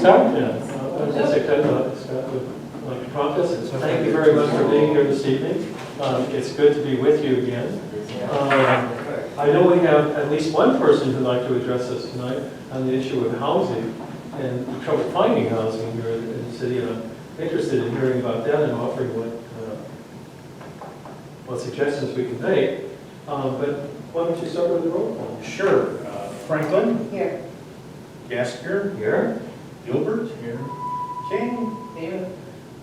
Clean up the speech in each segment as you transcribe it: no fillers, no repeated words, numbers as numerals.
start then. Scott would like to prompt us. Thank you very much for being here this evening. It's good to be with you again. I know we have at least one person who'd like to address us tonight on the issue of housing and trouble finding housing here in the city. And I'm interested in hearing about that and offering what suggestions we can make. But why don't you start with the roll call? Sure. Franklin? Here. Gasker? Here. Gilbert? Here. King? Here.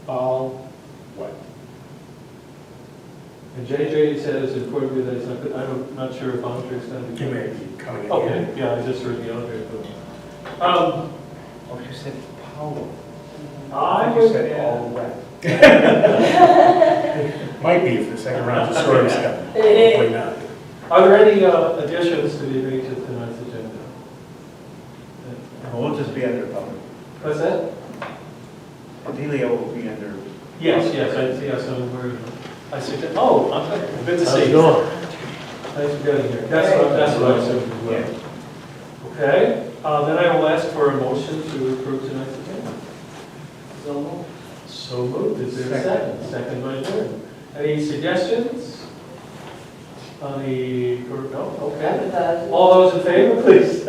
Paul? What? And JJ said it's important to me that it's not good. I'm not sure if Andre's going to be. You may be coming in. Okay, yeah, I just heard the Andre. Oh, you said Paul. I You would said add- all wet. Might be if the second round of storms come. Hopefully not. Are there any additions to be made to tonight's agenda? We'll just be under public. What's that? Adelia will be under. Yes, I'm worried. I suggest, I'm good to How's see it you. going? Thanks for getting here. That's what I assumed as well. Yeah. Okay, then I will ask for a motion to approve tonight's agenda. So moved. Is there a second? Second by Jordan. Any suggestions? No? Okay. All those in favor, please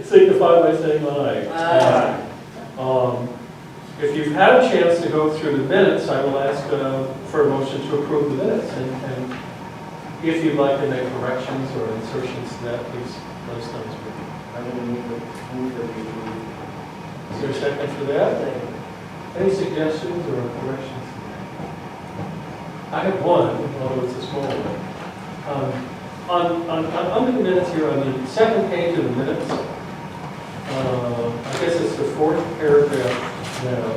signify by saying aye. Aye. If you've had a chance to go through the minutes, I will ask for a motion to approve the minutes. And if you'd like to make corrections or insertions to that, please let us know. I will move that we Is there a second for that? Any suggestions or corrections? I have one, although it's a small one. On the minutes here, on the second page of the minutes, I guess it's the fourth paragraph now.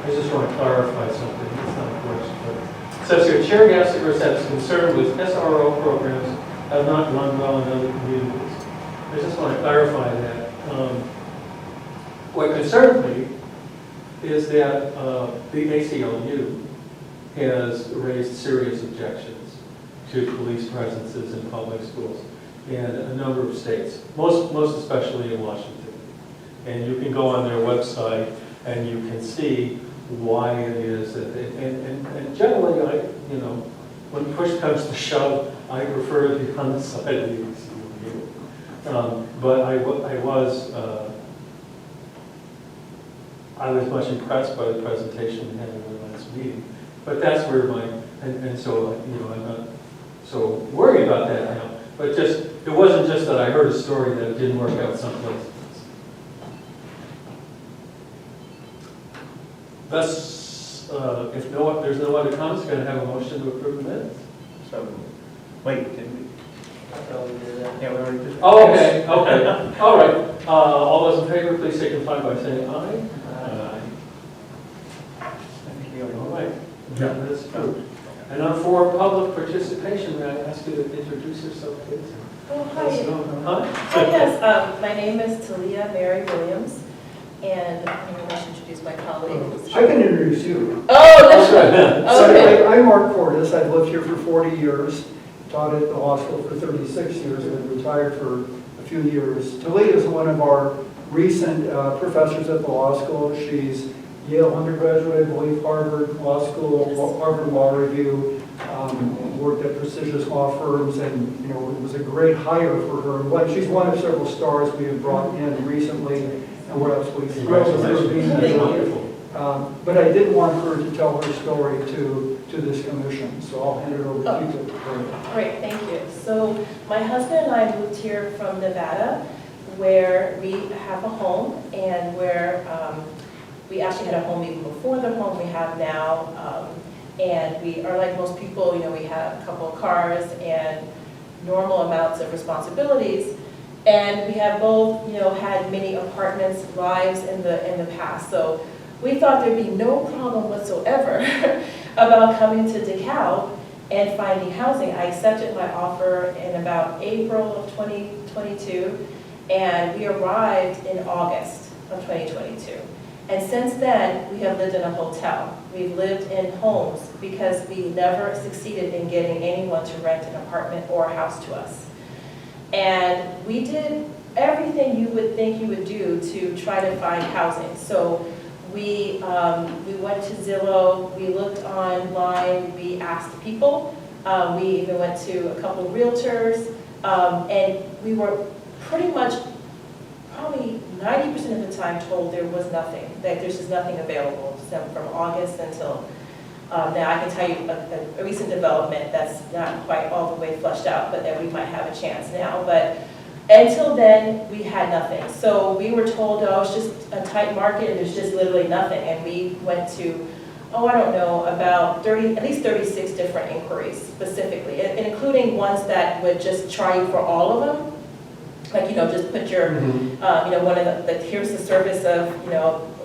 I just want to clarify something. It's not a question, but it says here, Chair Gassiger says concerned with SRO programs have not run well in other communities. I just want to clarify that. What concerns me is that the ACLU has raised serious objections to police presences in public schools in a number of states, most especially in Washington. And you can go on their website and you can see why it is that, and generally, when push comes to shove, I prefer to be on the side of the ACLU. But I was much impressed by the presentation we had in the last meeting. But that's where so I'm not so worried about that now. But it wasn't just that I heard a story that it didn't work out someplace. Thus, if there's no other comments, going to have a motion to approve the minutes. So, wait, didn't we? Yeah, we already just. Oh, okay. All right. All those in favor, please signify by saying aye. I think we already. All right. Yeah. That's approved. And now for public participation, may I ask you to introduce yourself, please? Oh, hi. Huh? Hi, yes, my name is Talia Mary Williams, and I'm going to introduce my colleague. I can introduce you. Oh, that's right. So Okay. I'm Mark Cordes. I've lived here for 40 years, taught at the law school for 36 years, and been retired for a few years. Talia is one of our recent professors at the law school. She's Yale undergraduate, I believe Harvard Law School, Harvard Law Review, worked at prestigious law firms, and it was a great hire for her. She's one of several stars we have brought in recently, and we're absolutely thrilled with her being That's here. wonderful. But I did want her to tell her story to this commission, so I'll hand it over to you. Great, thank you. So my husband and I moved here from Nevada, where we have a home, and where we actually had a home even before the home we have now. And we are like most people, we have a couple of cars and normal amounts of responsibilities. And we have both, had many apartments, lives in the past. So we thought there'd be no problem whatsoever about coming to DeKalb and finding housing. I accepted my offer in about April of 2022, and we arrived in August of 2022. And since then, we have lived in a hotel. We've lived in homes because we never succeeded in getting anyone to rent an apartment or a house to us. And we did everything you would think you would do to try to find housing. So we went to Zillow, we looked online, we asked people, we even went to a couple of realtors, and we were pretty much, probably 90% of the time told there was nothing, that there's just nothing available from August until now. I can tell you a recent development that's not quite all the way fleshed out, but that we might have a chance now. But until then, we had nothing. So we were told, oh, it's just a tight market and there's just literally nothing. And we went to, oh, I don't know, about at least 36 different inquiries specifically, and including ones that would just try you for all of them. Like, just put your, one of the here's the service of,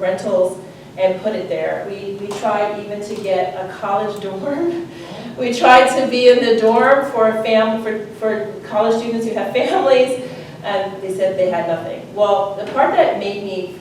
rentals, and put it there. We tried even to get a college dorm. We tried to be in the dorm for college students who have families, and they said they had nothing. Well, the part that made me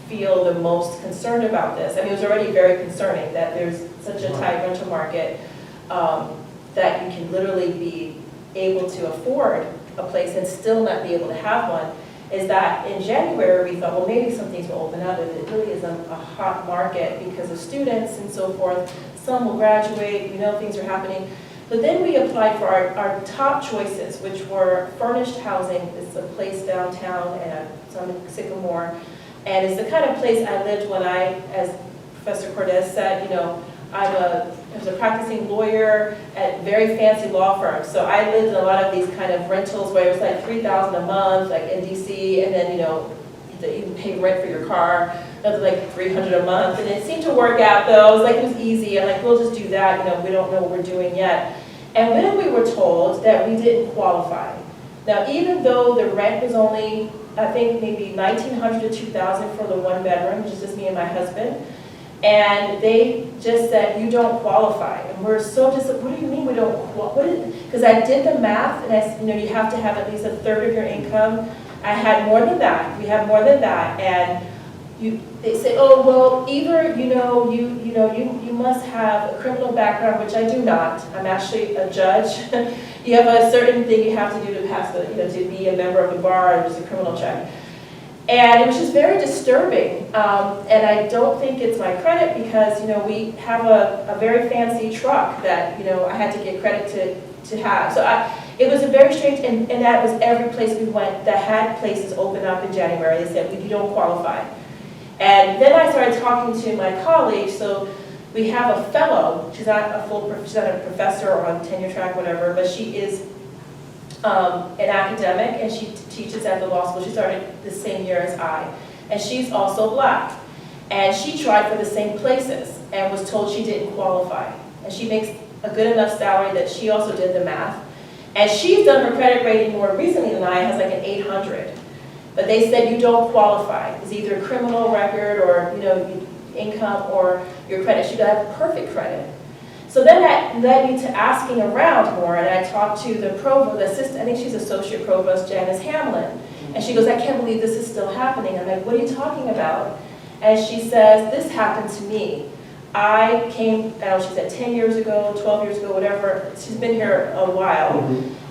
feel the most concerned about this, it was already very concerning that there's such a tight rental market, that you can literally be able to afford a place and still not be able to have one, is that in January we thought, well, maybe some things will open up, and it really is a hot market because of students and so forth. Some will graduate, things are happening. But then we applied for our top choices, which were furnished housing. It's a place downtown and some in Sycamore. And it's the kind of place I lived when as Professor Cordes said, I was a practicing lawyer at very fancy law firms. So I lived in a lot of these kind of rentals where it was like $3,000 a month, like in DC, and then, you pay rent for your car, another like $300 a month. And it seemed to work out though. It was easy. I'm like, we'll just do that. We don't know what we're doing yet. And then we were told that we didn't qualify. Now, even though the rent was only, I think maybe $1,900 to $2,000 for the one bedroom, which is just me and my husband, and they just said, you don't qualify. And we're so disappointed. What do you mean we don't qualify? Because I did the math, and I said, you have to have at least a third of your income. I had more than that. We have more than that. And they say, oh, well, either, you must have a criminal background, which I do not. I'm actually a judge. You have a certain thing you have to do to pass to be a member of the bar, and there's a criminal check. And it was just very disturbing, and I don't think it's my credit because, we have a very fancy truck that, I had to get credit to have. So it was a very strange, and that was every place we went that had places open up in January. They said, you don't qualify. And then I started talking to my colleagues, so we have a fellow, she's not a professor or on tenure track, whatever, but she is an academic, and she teaches at the law school. She started the same year as I, and she's also black. And she tried for the same places and was told she didn't qualify. And she makes a good enough salary that she also did the math. And she's done her credit rating more recently than I, has like an 800. But they said you don't qualify. It's either a criminal record or income or your credit. She got perfect credit. So then that led me to asking around more, and I talked to the provost, the assistant, I think she's associate provost, Janice Hamlin. And she goes, I can't believe this is still happening. I'm like, what are you talking about? And she says, this happened to me. I came, she said 10 years ago, 12 years ago, whatever. She's been here a while.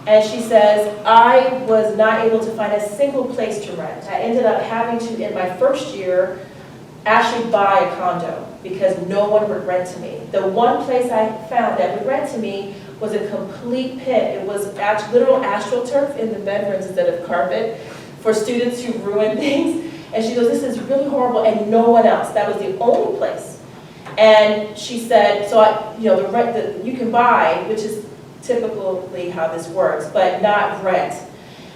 And she says, I was not able to find a single place to rent. I ended up having to, in my first year, actually buy a condo because no one would rent to me. The one place I found that would rent to me was a complete pit. It was literal astroturf in the bedrooms instead of carpet for students who ruin things. And she goes, this is really horrible, and no one else. That was the only place. And she said, so the rent that you can buy, which is typically how this works, but not rent.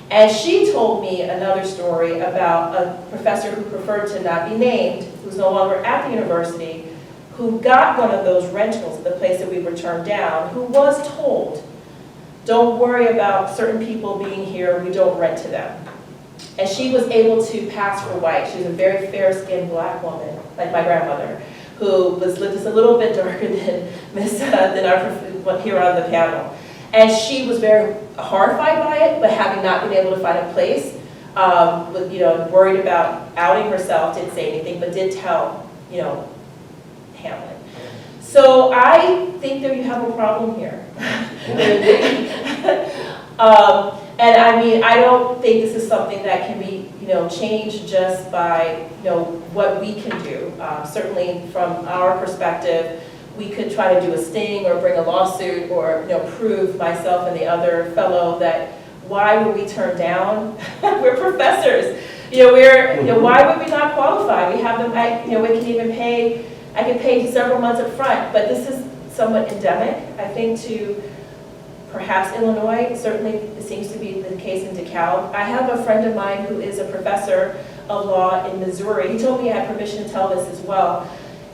And she told me another story about a professor who preferred to not be named, who's no longer at the university, who got one of those rentals at the place that we were turned down, who was told, don't worry about certain people being here, we don't rent to them. And she was able to pass for white. She was a very fair-skinned black woman, like my grandmother, who was just a little bit darker than our here on the panel. And she was very horrified by it, but having not been able to find a place, worried about outing herself, didn't say anything, but did tell, Hamlin. So I think that you have a problem here. And I don't think this is something that can be change just by, what we can do. Certainly from our perspective, we could try to do a sting or bring a lawsuit or, prove myself and the other fellow that why were we turned down? We're professors. Why would we not qualify? We have them, we can even pay, I can pay several months up front, but this is somewhat endemic, I think, to perhaps Illinois. Certainly it seems to be the case in DeKalb. I have a friend of mine who is a professor of law in Missouri. He told me I had permission to tell this as well.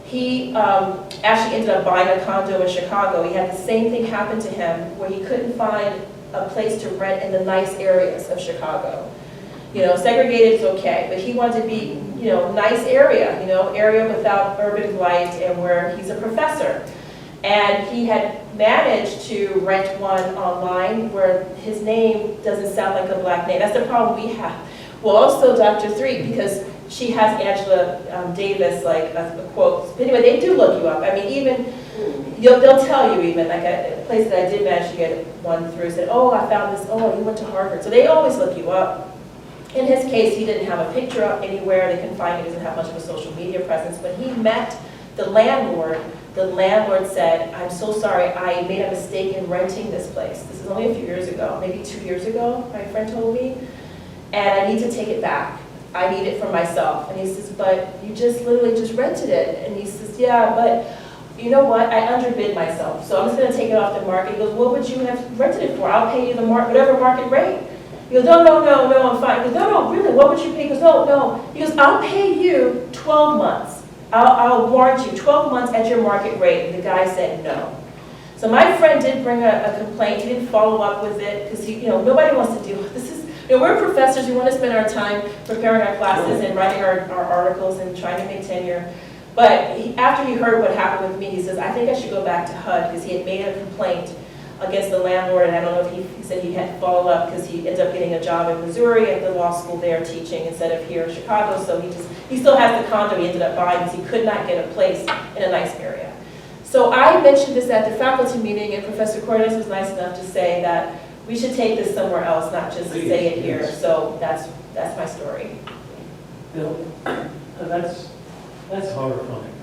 He actually ended up buying a condo in Chicago. He had the same thing happen to him where he couldn't find a place to rent in the nice areas of Chicago. Segregated is okay, but he wanted to be, nice area, area without urban blight and where he's a professor. And he had managed to rent one online where his name doesn't sound like a black name. That's the problem we have. Well, also Dr. Threet, because she has Angela Davis, like a quote. But anyway, they do look you up. I mean, even, they'll tell you even, like a place that I did manage to get one through, said, oh, I found this, oh, you went to Harvard. So they always look you up. In his case, he didn't have a picture up anywhere. They couldn't find him. He doesn't have much of a social media presence. When he met the landlord said, I'm so sorry, I made a mistake in renting this place. This is only a few years ago, maybe 2 years ago, my friend told me. And I need to take it back. I need it for myself. And he says, but you just literally just rented it. And he says, yeah, but you know what? I underbid myself. So I'm just going to take it off the market. He goes, what would you have rented it for? I'll pay you the whatever market rate. He goes, no, I'm fine. He goes, no, really, what would you pay? He goes, no. He goes, I'll pay you 12 months. I'll warrant you 12 months at your market rate. And the guy said no. So my friend did bring a complaint. He didn't follow up with it because nobody wants to deal with this. We're professors. We want to spend our time preparing our classes and writing our articles and trying to make tenure. But after he heard what happened with me, he says, I think I should go back to HUD because he had made a complaint against the landlord, and I don't know if he said he had to follow up because he ended up getting a job in Missouri at the law school there teaching instead of here in Chicago, so he still has the condo he ended up buying because he could not get a place in a nice area. So I mentioned this at the faculty meeting, and Professor Cordes was nice enough to say that we should take this somewhere else, not just say it here. So that's my story. That's horrifying.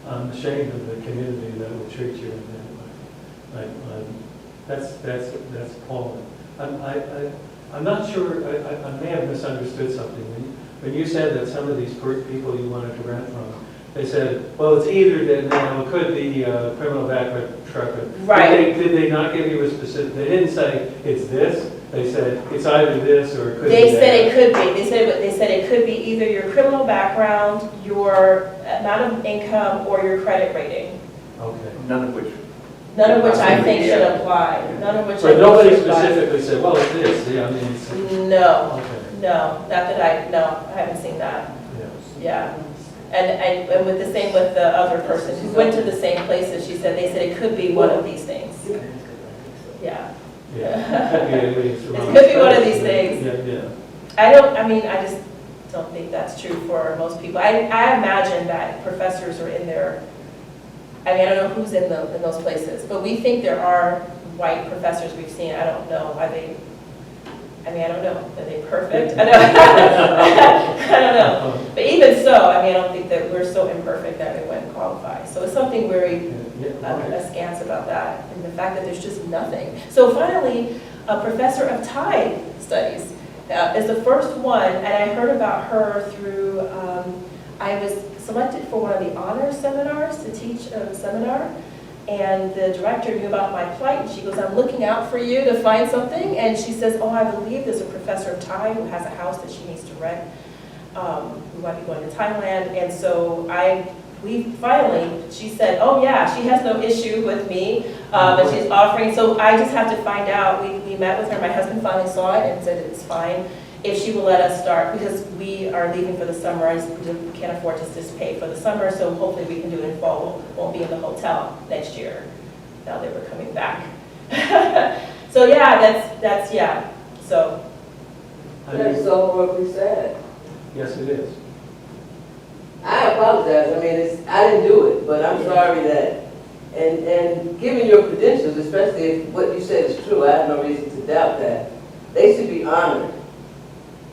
I'm ashamed of the community that would treat you in that way. That's appalling. I'm not sure, I may have misunderstood something. When you said that some of these people you wanted to rent from, they said, well, it's either that, it could be criminal background record. Right. Did they not give you a specific, they didn't say it's this, they said it's either this or it could be They that. said it could be. They said it could be either your criminal background, your amount of income, or your credit rating. Okay. None of which. None of which I think should apply. None of which I But think nobody should apply. specifically said, well, it's this, yeah, I mean, it's, No, okay, not that I haven't seen that. yeah. Yeah. And with the same with the other person who went to the same places, they said it could be one of these things. Yeah. Yeah. It could be one of these things. Yeah. I just don't think that's true for most people. I imagine that professors are in there. I don't know who's in those places, but we think there are white professors we've seen. I don't know. Are they? I don't know. Are they perfect? I don't know. But even so, I don't think that we're so imperfect that we wouldn't qualify. So it's something very askance about that, and the fact that there's just nothing. So finally, a professor of Thai studies is the first one, and I heard about her through, I was selected for one of the honors seminars to teach a seminar, and the director knew about my plight, and she goes, I'm looking out for you to find something, and she says, oh, I believe there's a professor of Thai who has a house that she needs to rent, who might be going to Thailand, and so she said, oh yeah, she has no issue with me, and she's offering, so I just have to find out. We met with her, my husband finally saw it and said it's fine if she will let us start, because we are leaving for the summer, and we can't afford to just pay for the summer, so hopefully we can do it in fall. Won't be in the hotel next year, now that we're coming back. So yeah, that's so. That's so horribly sad. Yes, it is. I apologize. I didn't do it, but I'm sorry that, and given your credentials, especially if what you said is true, I have no reason to doubt that, they should be honored.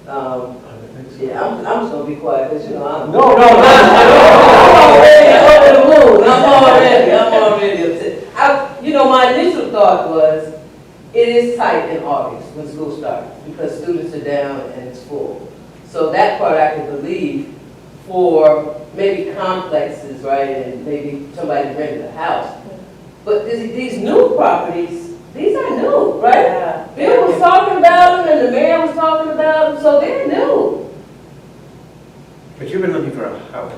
I would think so. Yeah, I'm just gonna be quiet, because you know, I'm. No, no, I'm already over the moon, I'm already upset. You know, my initial thought was, it is tight in August when school starts, because students are down and it's full. So that part I can believe for maybe complexes, right, and maybe somebody rented a house. But these new properties, these are new, right? Yeah. Bill was talking about them and the mayor was talking about them, so they're new. But you've been looking for a house.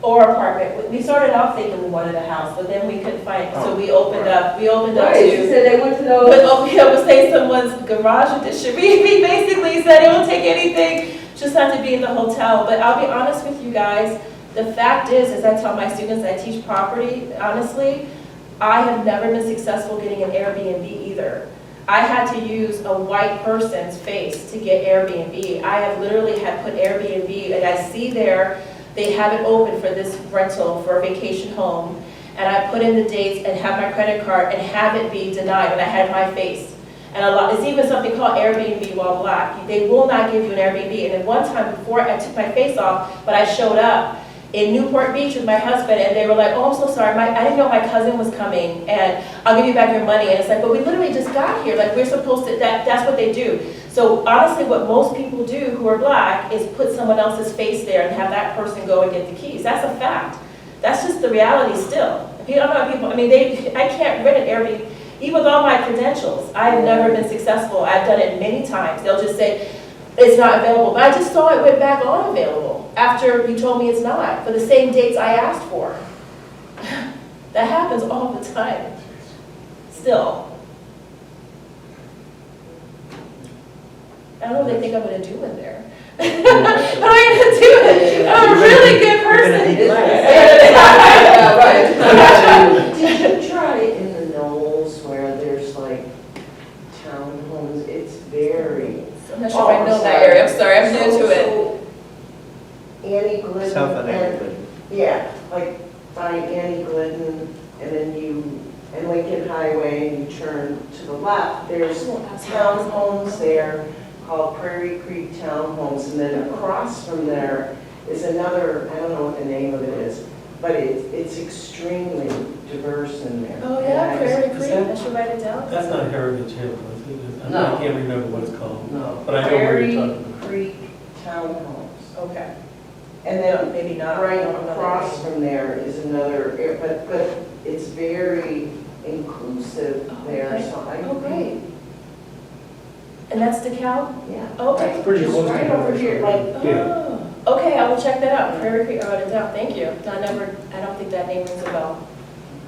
Or apartment. We started off thinking we wanted a house, but then we couldn't find, so we opened up Right, she to. said they went to But those. I would say someone's garage addition. We basically said it won't take anything, just have to be in the hotel. But I'll be honest with you guys, the fact is, as I tell my students, I teach property, honestly, I have never been successful getting an Airbnb either. I had to use a white person's face to get Airbnb. I have literally had put Airbnb, and I see there, they have it open for this rental for a vacation home, and I put in the dates and have my credit card and have it be denied, and I had my face. And it's even something called Airbnb while black. They will not give you an Airbnb. And then one time before, I took my face off, but I showed up in Newport Beach with my husband, and they were like, oh, I'm so sorry, I didn't know my cousin was coming, and I'll give you back your money. And it's like, but we literally just got here, like we're supposed to, that's what they do. So honestly, what most people do who are black is put someone else's face there and have that person go and get the keys. That's a fact. That's just the reality still. I don't know people, I mean, I can't rent an Airbnb, even with all my credentials. I've never been successful. I've done it many times. They'll just say, it's not available. But I just saw it went back on available after you told me it's not, for the same dates I asked for. That happens all the time, still. I don't know what they think I'm gonna do in there. What am I gonna do? I'm a really good person. Yeah, right. Did you try in the Knolls where there's like townhomes? It's very. I'm not sure if I know that area, I'm sorry, I'm new to it. So Annie Glidden. South of and- Annie. Yeah, like by Annie Glidden, and then and Lincoln Highway, and you turn to the left. There's townhomes there called Prairie Creek Townhomes, and then across from there is another, I don't know what the name of it is, but it's extremely diverse in there. Oh, yeah, And Prairie Is Creek, that- I should write it down. That's not Heritage Hill, is it? No. I can't remember what it's called, No. but I know where you're talking Prairie about. Creek Townhomes. Okay. And then Maybe not. right I don't know that across name. from there is another, but it's very inclusive Oh, there, okay. so I. Oh, great. And that's DeKalb? Yeah. Okay. Pretty Just close to right over Heritage. here, like, Oh, okay, I will check that out. Prairie Creek, I wrote it down, thank you. I don't think that name rings a bell.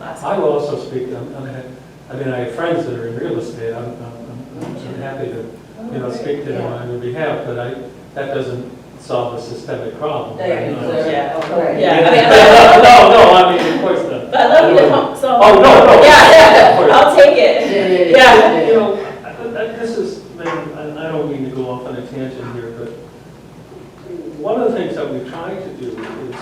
Last I will also speak, I mean, I have friends that are in real estate, I'm happy to, speak to them on your behalf, but that doesn't solve a systemic problem. There you go, sir. Yeah. Right. Yeah, I mean, No, I mean, of course not. but I love you to help solve. Oh, no. Yeah, I'll take it. Yeah. You know, this is, I don't mean to go off on a tangent here, but one of the things that we try to do is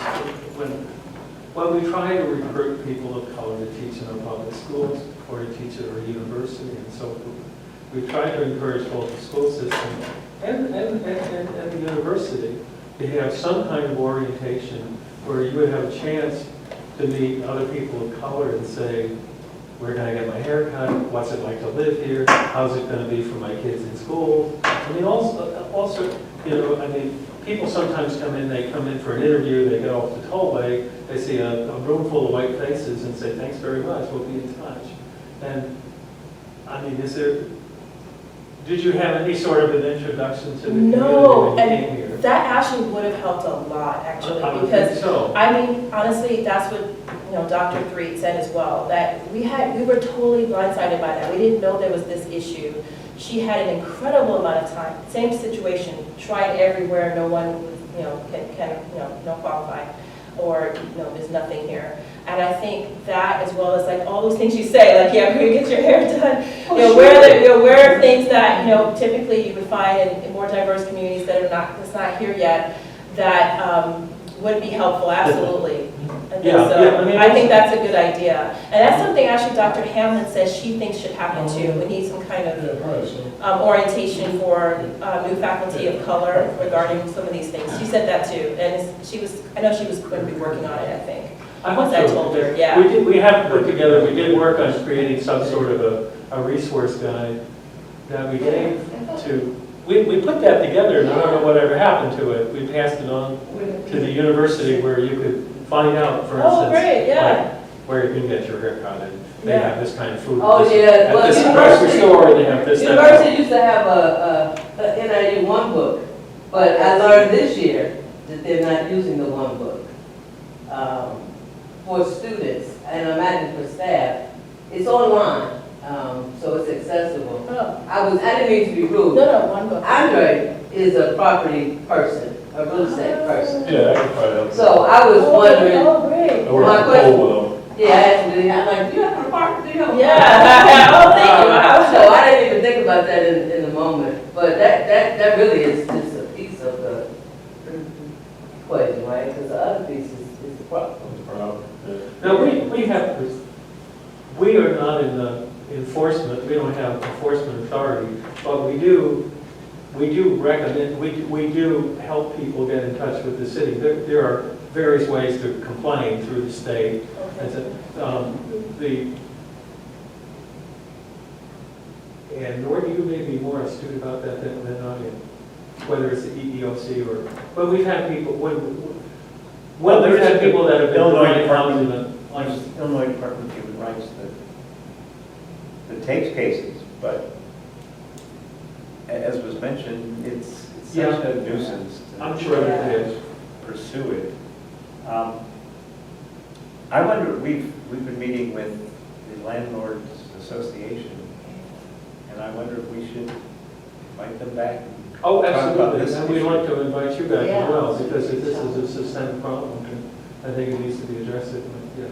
when we try to recruit people of color to teach in our public schools or to teach at our university and so forth, we try to encourage both the school system and the university to have some kind of orientation where you would have a chance to meet other people of color and say, where can I get my hair cut? What's it like to live here? How's it going to be for my kids in school? I mean, also, people sometimes come in for an interview, they get off the tollway, they see a room full of white faces and say, thanks very much, we'll be in touch. And, I mean, did you have any sort of an introduction to the community No, when you came here? and that actually would have helped a lot, actually, I would because think so. I mean, honestly, that's what, Dr. Threet said as well, that we were totally blindsided by that. We didn't know there was this issue. She had an incredible amount of time, same situation, tried everywhere, no one, can no qualify, or, there's nothing here. And I think that, as well as like all those things you say, like, yeah, we're gonna get your hair done, where are things that, typically you would find in more diverse communities that's not here yet, that would be helpful, absolutely. And Yeah, so yeah, I mean, I think that's a good idea. And that's something actually Dr. Hamlin says she thinks should happen too. We need some kind of Yeah, probably so. orientation for new faculty of color regarding some of these things. She said that too, and I know she was going to be working on it, I think. I hope Once I so, told her, because yeah. we have put together, we did work on creating some sort of a resource guide that we gave to, we put that together, and I don't know whatever happened to it. We passed it on to the university where you could find out, for Oh, instance, great, yeah. where you can get your hair cut, and they Yeah. have this kind of food. Oh, yeah, At well, this grocery university- store, they have this. that. University used to have a NIU one book, but I learned this year that they're not using the one book for students, and I imagine for staff. It's online, so it's accessible. Oh, I didn't mean to be rude. no, one book. Andre is a property person, a real estate person. Yeah, I could probably help. So I was wondering, Oh, great. I work my in question- Colwell. yeah, actually, I'm like, do you have an apartment? Do you have an Yeah. Oh, thank you. apartment? So I didn't even think about that in the moment, but that really is just a piece of the equation, right? Because the other piece is the problem. Now, we are not in the enforcement, we don't have enforcement authority, but we do recommend, we do help people get in touch with the city. There are various ways to complain through the state. And Norton, you may be more astute about that than I am, whether it's the EEOC or, but we've had people, Well, we've there's had people that have been Illinois providing housing. Illinois Department of Human Rights that takes cases, but as was mentioned, it's such Yeah. a nuisance I'm to sure it is. pursue it. I wonder, we've been meeting with the Landlords Association, and I wonder if we should invite them back. and Oh, talk about absolutely, this and we'd issue. like to invite you back Yeah. as well, because if this is a systemic problem, and I think it needs to be addressed, yeah.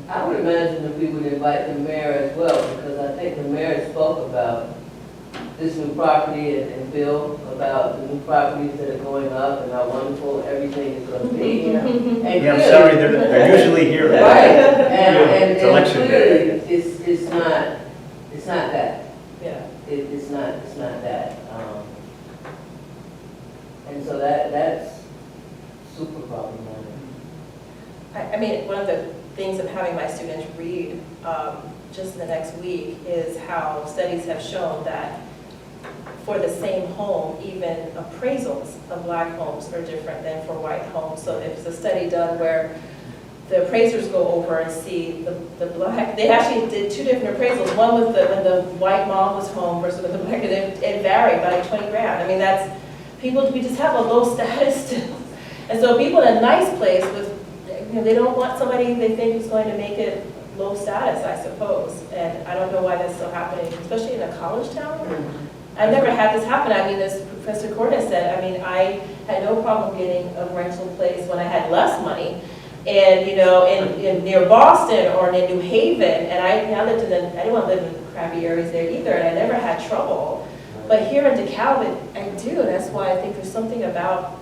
I would imagine that we would invite the mayor as well, because I think the mayor spoke about this new property and Bill about the new properties that are going up and how wonderful everything is going to be. And Yeah, I'm clearly- sorry, they're usually here. Right, and It's election day. clearly, it's not that. Yeah. It's not that. And so that's super problematic. I mean, one of the things I'm having my students read just in the next week is how studies have shown that for the same home, even appraisals of black homes are different than for white homes. So there's a study done where the appraisers go over and see the black, they actually did two different appraisals. One with when the white mom was home versus with the black, and it varied by like 20 grand. I mean, that's, people, we just have a low status still. And so people in a nice place with, you know, they don't want somebody they think is going to make it low status, I suppose. And I don't know why that's still happening, especially in a college town. I've never had this happen. I mean, as Professor Cordes said, I mean, I had no problem getting a rental place when I had less money. And, you know, in near Boston or in New Haven, and I lived in I didn't want to live in crappy areas there either, and I never had trouble. But here in DeKalb, I do, and that's why I think there's something about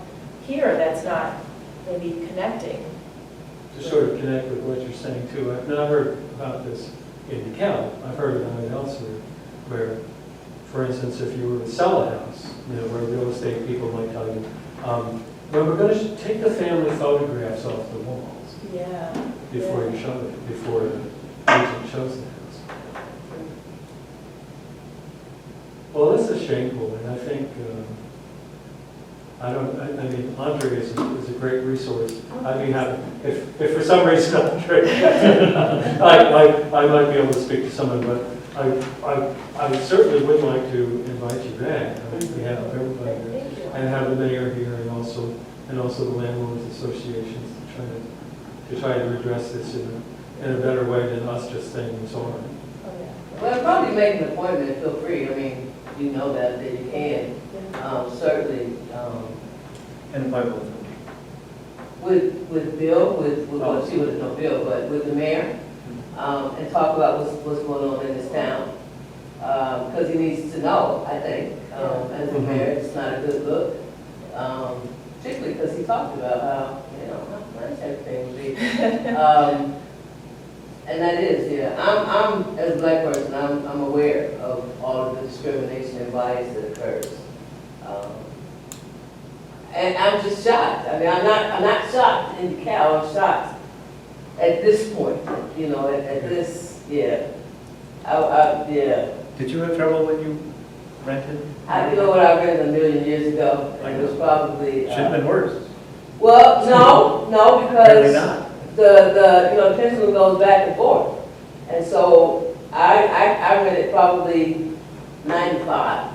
here that's not maybe connecting. To sort of connect with what you're saying too, I've not heard about this in DeKalb, I've heard about it elsewhere, where, for instance, if you were to sell a house, you know, where real estate people might tell you, well, we're going to take the family photographs off the walls Yeah. before you show it, before the agent shows the house. Well, this is shameful, and I think, I mean, Andre is a great resource. I mean, if for some reason Andre, I might be able to speak to someone, but I certainly would like to invite you back. I mean, we have everybody here, Thank you. and have the mayor here, and also the landlords associations to try to address this in a better way than us just saying it's all right. Oh, yeah. Well, probably make an appointment, feel free. I mean, you know that you can, certainly, And Bible. with Bill, well, she wouldn't know Bill, but with the mayor, and talk about what's going on in this town. Because he needs to know, I think, as a mayor, it's not a good look. Particularly because he talked about how, you know, how nice everything would be. And that is, yeah, I'm, as a black person, I'm aware of all of the discrimination and bias that occurs. And I'm just shocked. I mean, I'm not shocked in DeKalb, I'm shocked at this point, you know, at this, yeah. Yeah. Did you have trouble when you rented? You know what, I read a million years ago, and it was probably. Should have been worse. Well, no, Really because not. the pendulum goes back and forth. And so I read it probably 95,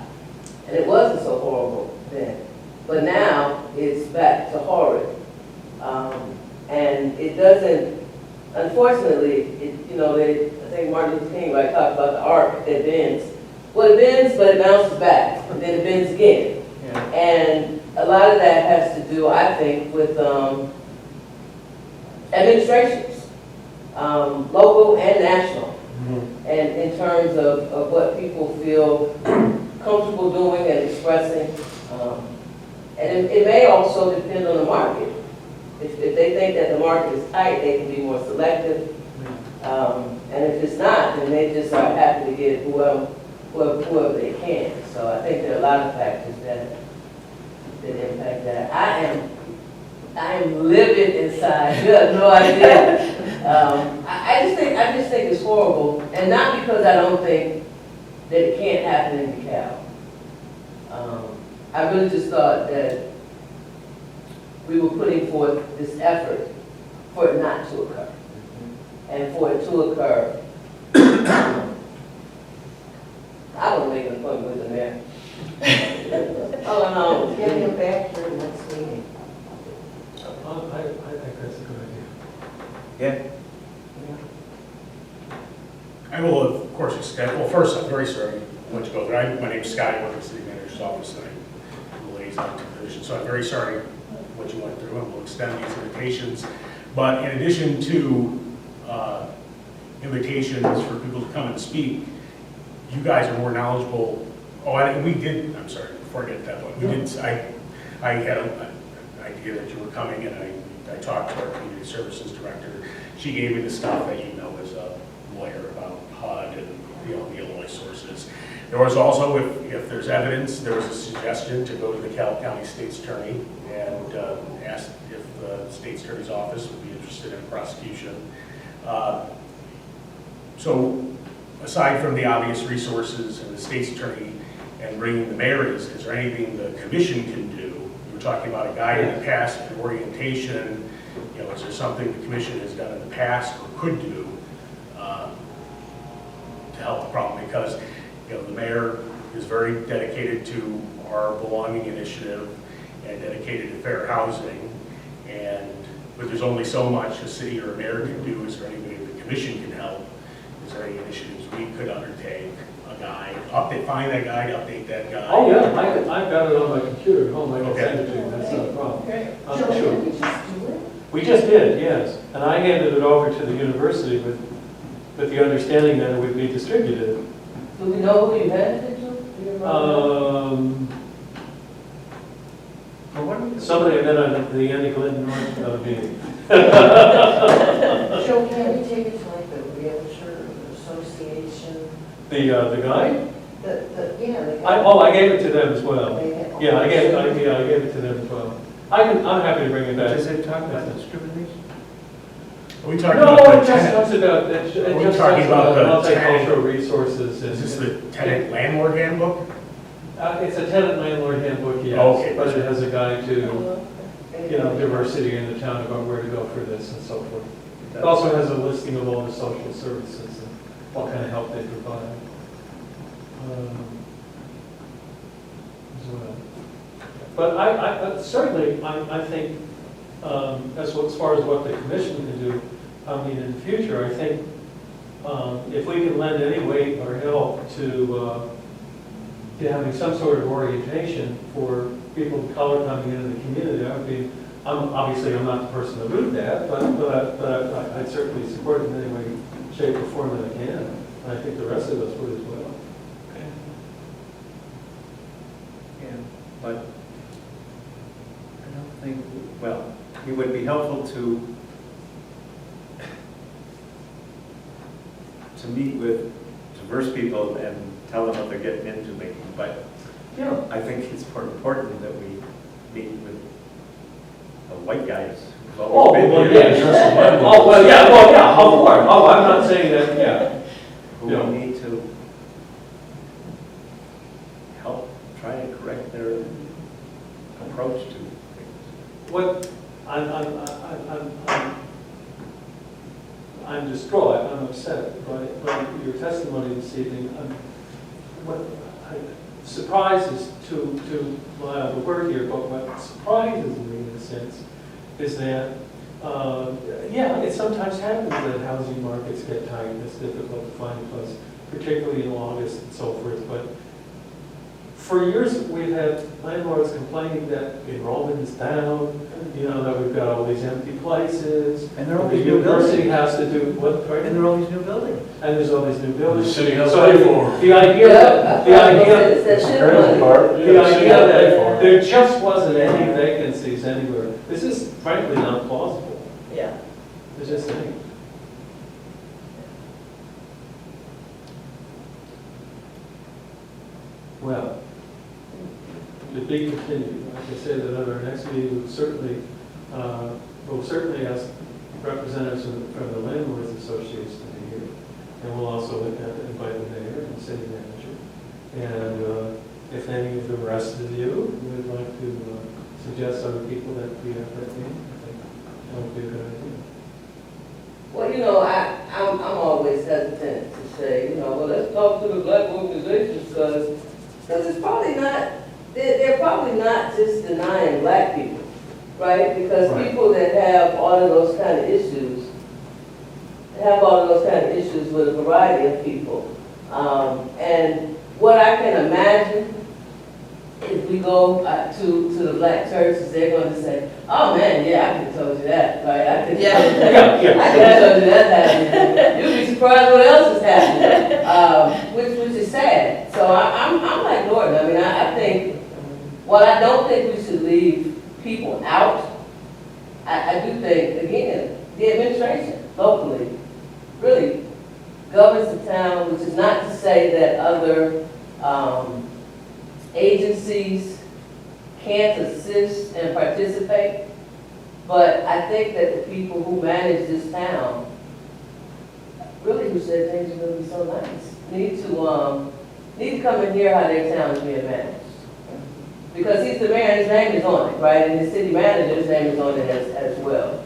and it wasn't so horrible then. But now it's back to horrid. And it doesn't, unfortunately, I think Martin Luther King, right, talked about the arc that bends. Well, it bends, but it bounces back, and then it bends again. Yeah. And a lot of that has to do, I think, with administrations, local and national. And in terms of what people feel comfortable doing and expressing. And it may also depend on the market. If they think that the market is tight, they can be more selective. And if it's not, then they just are happy to get whoever they can. So I think there are a lot of factors that impact that. I am livid inside. You have no idea. I just think it's horrible, and not because I don't think that it can't happen in DeKalb. I really just thought that we were putting forth this effort for it not to occur, and for it to occur. I don't make an appointment with the mayor. Oh no, Get him back here next meeting. I think that's a good idea. Yeah. I will, of course, extend, well, first, I'm very sorry I let you go through. My name's Scott, I work in the city manager's office, and I'm the liaison to the division, so I'm very sorry what you went through, and we'll extend these invitations. But in addition to invitations for people to come and speak, you guys are more knowledgeable. Oh, I'm sorry, before I get to that one, I had an idea that you were coming, and I talked to our community services director. She gave me the stuff that you know as a lawyer about HUD and the Illinois sources. There was also, if there's evidence, there was a suggestion to go to the DeKalb County State's Attorney and ask if the State's Attorney's Office would be interested in prosecution. So aside from the obvious resources and the State's Attorney and bringing the mayor, is there anything the commission can do? You were talking about a guide in the past for orientation. You know, is there something the commission has done in the past or could do to help the problem? Because, you know, the mayor is very dedicated to our belonging initiative and dedicated to fair housing. But there's only so much a city or a mayor can do. Is there anybody the commission can help? Is there any initiatives we could undertake? A guide, find that guide, update that guide. Oh, yeah, I've got it on my computer at home, I can Okay. send it to you, that's not a problem. Joe, Sure. did we just do it? We just did, yes, and I handed it over to the university with the understanding that it would be distributed. Do we know who you handed it to? Do you remember? Somebody had been on the Andy Clinton North meeting. Joe, can we take it to like the Realtor Association? The guy? The I gave it to them as well. They had- Yeah, I gave it to them as well. I'm happy to bring it back. Does it talk about discrimination? Are we talking No, about it the just tenant? talks about, it Are we just talking talks about about the tenant? multicultural resources. Is this the tenant landlord handbook? It's a tenant landlord handbook, Okay. yes, but it has a guide to, Okay. diversity in the town about where to go for this and so forth. It also has a listing of all the social services and what kind of help they provide. As well. But I certainly, I think, as far as what the commission can do, I mean, in the future, I think if we can lend any weight or help to having some sort of orientation for people of color coming into the community, I would be, obviously, I'm not the person to lead that, but I'd certainly support it in any way, shape, or form that I can. And I think the rest of us would as well. Yeah, but I don't think, well, it would be helpful to meet with diverse people and tell them what they're getting into maybe, but Yeah. I think it's more important that we meet with the white guys who've Oh, always been well, here. yeah. Oh, well, yeah, of course. Oh, I'm not saying that, yeah. Who Yeah. we need to help try to correct their approach to things. What, I'm distraught, I'm upset by your testimony this evening. Surprises to the word here, but what surprises me in a sense is that, yeah, it sometimes happens that housing markets get tight, it's difficult to find a place, particularly in August and so forth, but for years, we've had landlords complaining that enrollment is down, you know, that we've got all these empty places. And there are all The these new university buildings. has to do, what, pardon? And there are all these new buildings. And there's all these new buildings. The city has So to pay for it. the idea, It's that shit money. the idea that there just wasn't any vacancies anywhere, this is frankly not plausible. Yeah. There's just any. Well, to be continued, like I said, at our next meeting, we'll certainly ask representatives from the Landlords Association to be here. And we'll also invite the mayor and city manager. And if any of the rest of you would like to suggest other people that we have that meeting, I think that would be a good idea. Well, you know, I'm always hesitant to say, you know, well, let's talk to the black organizations, because it's probably not, they're probably not just denying black people, right? Because Right. people that have all of those kind of issues, with a variety of people. And what I can imagine, if we go to the black churches, they're going to say, oh man, yeah, I could have told you that, right? I could have told you that. Yeah, I could have told you that happening. You'd be surprised what else is happening, which is sad. So I'm like Gordon. I mean, I think, while I don't think we should leave people out, I do think, again, the administration locally really governs the town, which is not to say that other agencies can't assist and participate, but I think that the people who manage this town, really who said things are going to be so nice, need to come and hear how their town is being managed. Because he's the mayor and his name is on it, right? And the city manager's name is on it as well.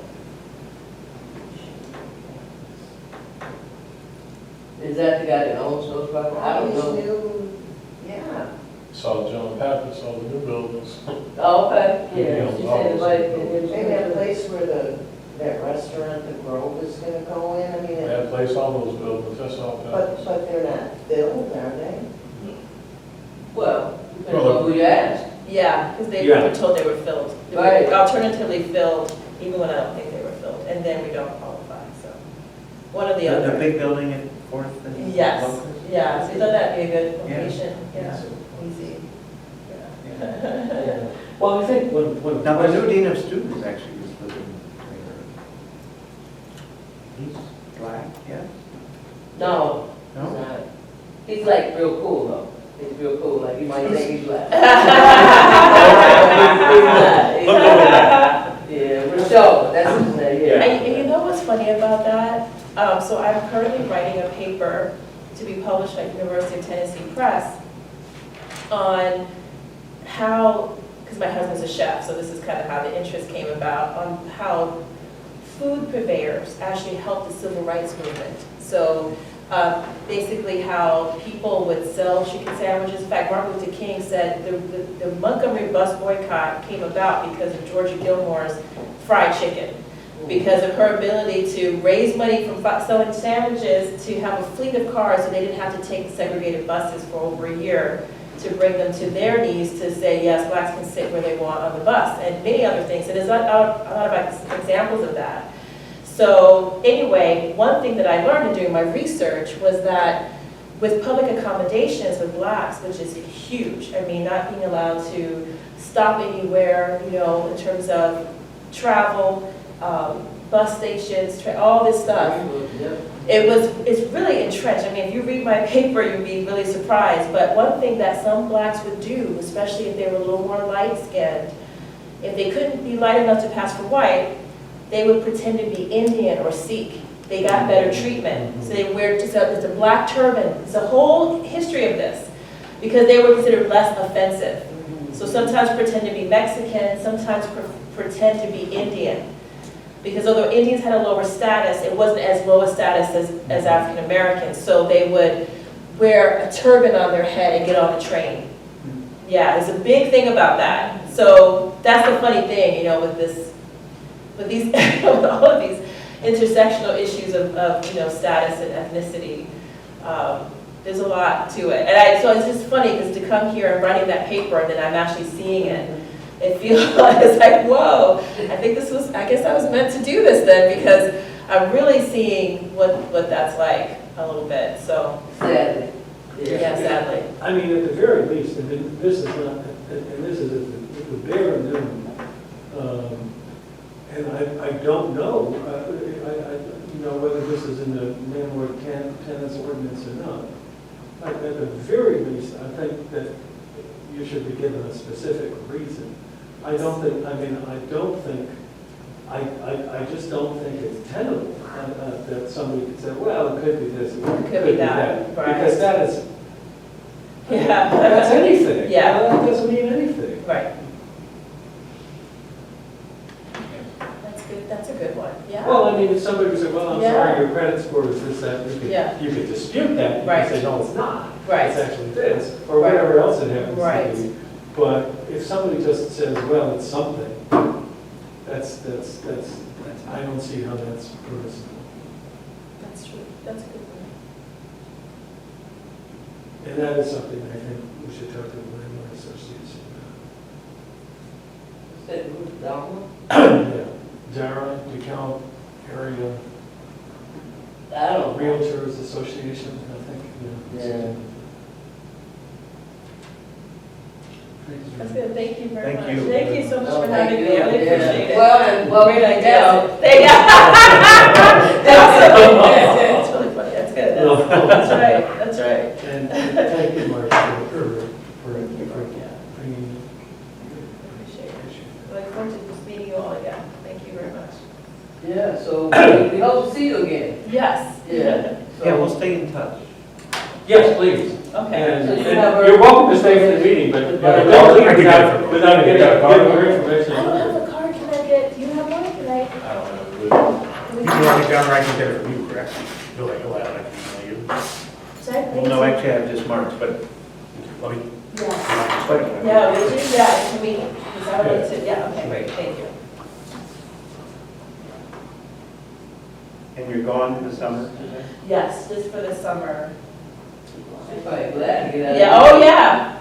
Is that the guy that owns those properties? I don't All these know. new, yeah. Saw John Pappas, saw the new buildings. Oh, okay, yeah. Yeah, She said invite Maybe that place where that restaurant, the Grove, is gonna go in, I mean, That place, all those buildings, that's all Pappas. but they're not filled, are they? Well, depends on who you ask. Yeah, because they Yeah. were told they were filled. They were Right. Alternatively filled, even when I don't think they were filled, and then we don't qualify, so. One or the The other. big building at Fourth and Yes, Locust? yeah, so you thought that'd be a good Yeah. location, yeah, Yes. easy. Yeah. Yeah. Well, I think when. Now, the new dean of students actually is living there. He's black, yeah? No, he's No? not. He's like real cool though. He's real cool, like you might think he's black. He's Look not. over that. Yeah, Rochelle, that's his name, yeah. And you know what's funny about that? So I'm currently writing a paper to be published at University of Tennessee Press on how, because my husband's a chef, so this is kind of how the interest came about, on how food purveyors actually helped the civil rights movement. So basically how people would sell chicken sandwiches. In fact, Martin Luther King said the Montgomery bus boycott came about because of Georgia Gilmore's fried chicken. Because of her ability to raise money from selling sandwiches to have a fleet of cars so they didn't have to take segregated buses for over a year to bring them to their knees to say, yes, blacks can sit where they want on the bus, and many other things. And there's a lot of examples of that. So anyway, one thing that I learned in doing my research was that with public accommodations with blacks, which is huge, I mean, not being allowed to stop anywhere, you know, in terms of travel, bus stations, all this stuff. Yep. It's really entrenched. I mean, if you read my paper, you'd be really surprised. But one thing that some blacks would do, especially if they were a little more light-skinned, if they couldn't be light enough to pass for white, they would pretend to be Indian or Sikh. They got better treatment. So they wear just a black turban. It's a whole history of this because they were considered less offensive. So sometimes pretend to be Mexican, sometimes pretend to be Indian. Because although Indians had a lower status, it wasn't as low a status as African Americans. So they would wear a turban on their head and get on a train. Yeah, there's a big thing about that. So that's the funny thing, you know, with these, with all of these intersectional issues of you know, status and ethnicity. There's a lot to it. And so it's just funny because to come here and writing that paper and then I'm actually seeing it, it feels like, it's like, whoa, I guess I was meant to do this then because I'm really seeing what that's like a little bit, so. Sadly. Yeah, sadly. I mean, at the very least, and this is not, and this is at the bare minimum, and I don't know, you know, whether this is in the landlord tenants ordinance or not. At the very least, I think that you should be given a specific reason. I just don't think it's tenable that somebody could say, well, it could be this, it could be that. Right. Because that is, Yeah. that's anything. Yeah. That doesn't mean anything. Right. That's a good one, yeah. Well, I mean, if somebody would say, well, I'm Yeah. sorry, your credit score is this, that, Yeah. you could dispute that. You Right. could say, no, it's not. Right. It's actually this, or Right. whatever else it happens Right. to be. But if somebody just says, well, it's something, that's, I don't see how that's permissible. That's true, that's a good one. And that is something I think we should talk to the landlord association Said Ruth Dalma? about. Yeah. Dara, DeKalb area I don't know. Realtors Association, I think, Yeah. That's good, thank you very Thank much. you. Thank you so much Oh, for thank having you. me, I really Yeah. appreciate it. Well, and welcome Great down. idea. That's really funny, that's good, that's right, that's right. And thank you, Mark, for bringing Appreciate it. Look forward to just meeting you all again, thank you very much. Yeah, so we hope to see you again. Yes. Yeah. So- Yeah, we'll stay in touch. Yes, please. Okay. And So you have a- you're welcome to stay for the meeting, but Yeah, don't leave I can get without it. without You getting got a card? your I information. don't have a card, can I get, do you have one, can I? I don't know. You can write it down or I can get it from you, correct? You'll like, I can email you. Should I? Well, no, actually, I have just marked, but Let me, Yeah, but yeah, would you, yeah, can we, is that what to, yeah, okay, great, thank you. And you're gone in the summer? Yes, just for the summer. She's probably glad to get out. Yeah, oh, yeah.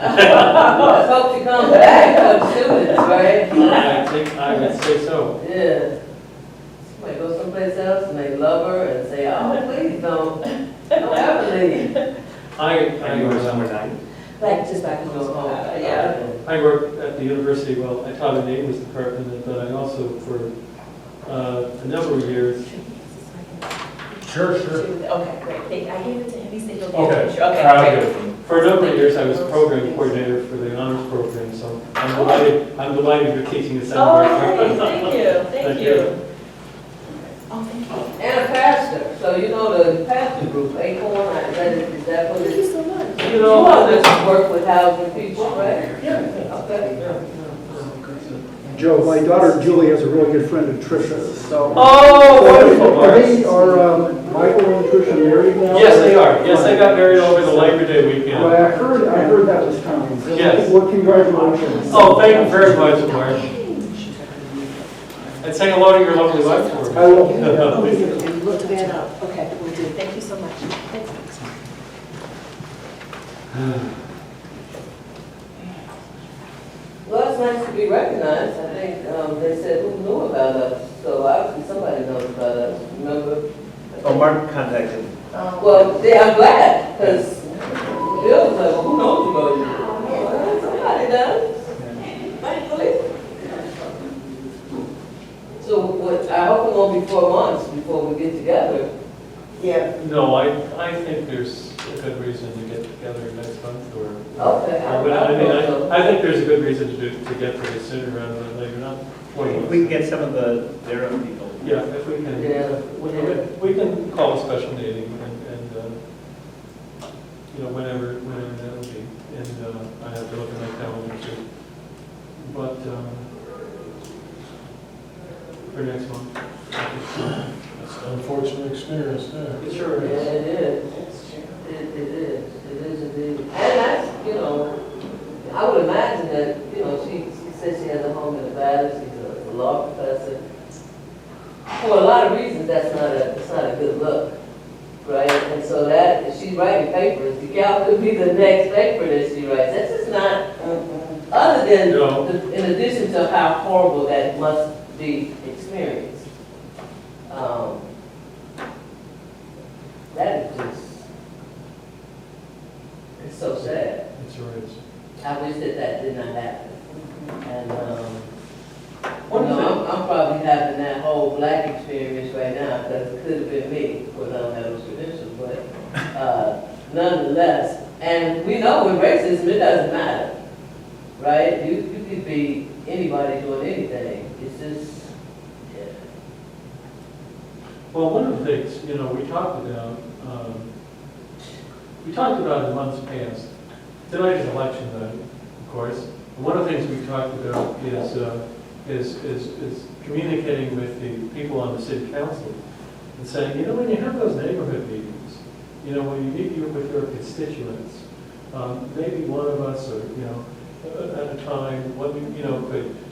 Let's hope to come back for the students, right? I would say so. Yeah. She might go someplace else and they love her and say, oh, please don't ever leave. I Are you a summer night? Like, just back in Go home. yeah. I worked at the university, well, I taught in the English department, but I also, for a number of years, sure. Okay, great, I gave it to him, he said he'll get Okay. it. Okay, I'll great. get it from you. for a number of years, I was program coordinator for the honors program, so I'm delighted you're teaching us. Oh, great, thank you, thank Thank you. you. Oh, thank you. And a pastor, so you know the pastor group, Acorn, is that what Thank it you is? so much. You You know, all just work with housing people, right? yeah. Okay. Joe, my daughter Julie has a really good friend of Tricia's, so. Oh, wonderful, Are Mark. they, Michael and Tricia married now? Yes, they are. Yes, they got married over the Labor Day weekend. Well, I heard that was coming. Yes. Well, congratulations. Oh, thank you very much, Mark. And say hello to your lovely wife for me. I will. Look that up, okay, we'll do, thank you so much. Thanks. Well, it's nice to be recognized. I think they said who knew about us, so obviously somebody knows about us, remember? Oh, Mark contacted me. Well, yeah, I'm glad, because Bill was like, well, who knows about you? Well, somebody does. Thankfully. I hope it won't be 4 months before we get together. Yeah, No, I think there's a good reason to get together next month or. Okay. I mean, I think there's a good reason to get to it sooner rather than later, not 40 If months. we can get some of their own people. Yeah, if we can, Yeah. we can call a special meeting and, you know, whenever that would be. And I have to look at my calendar too. But for next month. That's an unfortunate experience there. It sure Yeah, is. it is. that's true. It is indeed. And that's, you know, I would imagine that, you know, she says she has a home in Nevada, she's a law professor. For a lot of reasons, it's not a good look, right? And so that, if she's writing papers, the gal could be the next paper that she writes. That's just not, other than, No. in addition to how horrible that must be experienced. That is just, it's so sad. It sure is. I wish that did not happen. And, One thing- I'm probably having that whole black experience right now, because it could have been me without those credentials, but, nonetheless, and we know with racism, it doesn't matter, right? You could be anybody doing anything, it's just, yeah. Well, one of the things, you know, we talked about in months past. Tonight is election night, of course. And one of the things we talked about is communicating with the people on the city council and saying, you know, when you have those neighborhood meetings, you know, when you meet with your constituents, maybe one of us, or, you know, at a time, you know,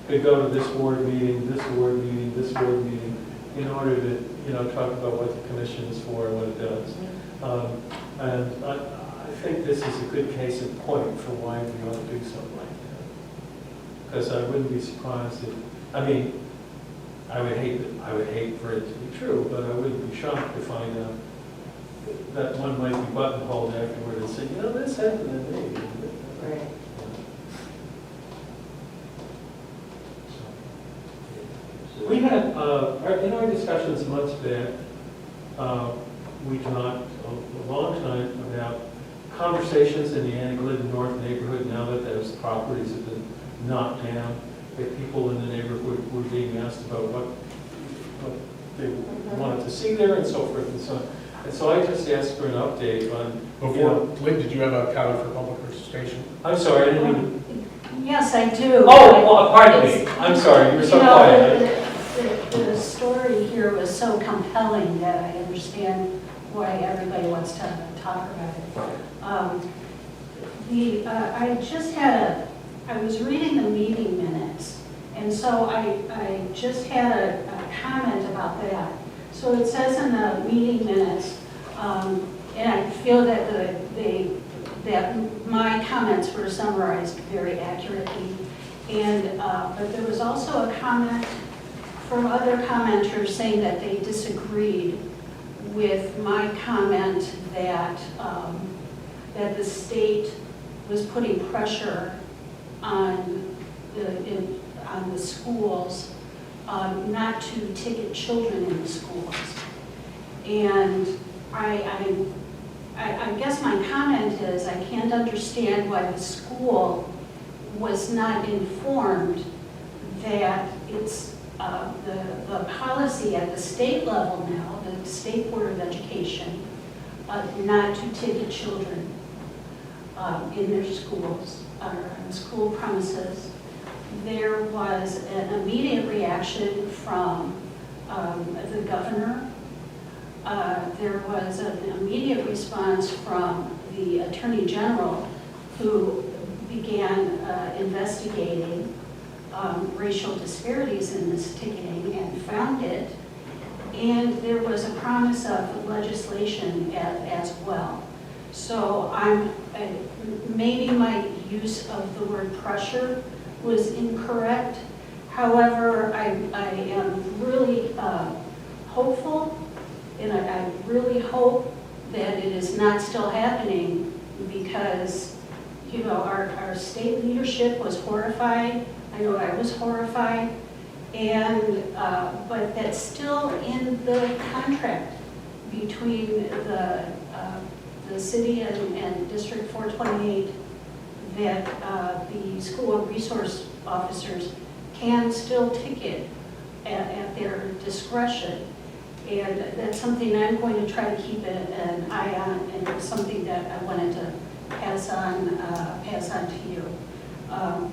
could go to this ward meeting, this ward meeting, this ward meeting, in order to, you know, talk about what the commission is for and what it does. And I think this is a good case in point for why we ought to do something like that. Because I wouldn't be surprised if, I mean, I would hate for it to be true, but I wouldn't be shocked to find out that one might be buttonholed afterward and say, you know, this happened to me. Right. We had, in our discussions months back, we talked a long time about conversations in the Annie Glidden North neighborhood, now that those properties have been knocked down, that people in the neighborhood were being asked about what they wanted to see there and so forth and so on. And so I just asked for an update on, Before, Lynn, did you have a comment for public participation? I'm sorry, I didn't even, Yes, I do. oh, well, pardon me, I'm sorry, you were so You know, quiet. the story here was so compelling that I understand why everybody wants to talk about it. I was reading the meeting minutes, and so I just had a comment about that. So it says in the meeting minutes, and I feel that that my comments were summarized very accurately. And, but there was also a comment from other commenters saying that they disagreed with my comment that, that the state was putting pressure on the schools not to ticket children in the schools. And I guess my comment is I can't understand why the school was not informed that it's the policy at the state level now, the State Board of Education, not to ticket children in their schools or on school premises. There was an immediate reaction from the governor. There was an immediate response from the Attorney General, who began investigating racial disparities in this ticketing and found it. And there was a promise of legislation as well. So maybe my use of the word pressure was incorrect. However, I am really hopeful, and I really hope that it is not still happening, because, you know, our state leadership was horrified. I know I was horrified. And, but that's still in the contract between the city and District 428, that the school resource officers can still ticket at their discretion. And that's something I'm going to try to keep an eye on, and it's something that I wanted to pass on to you. I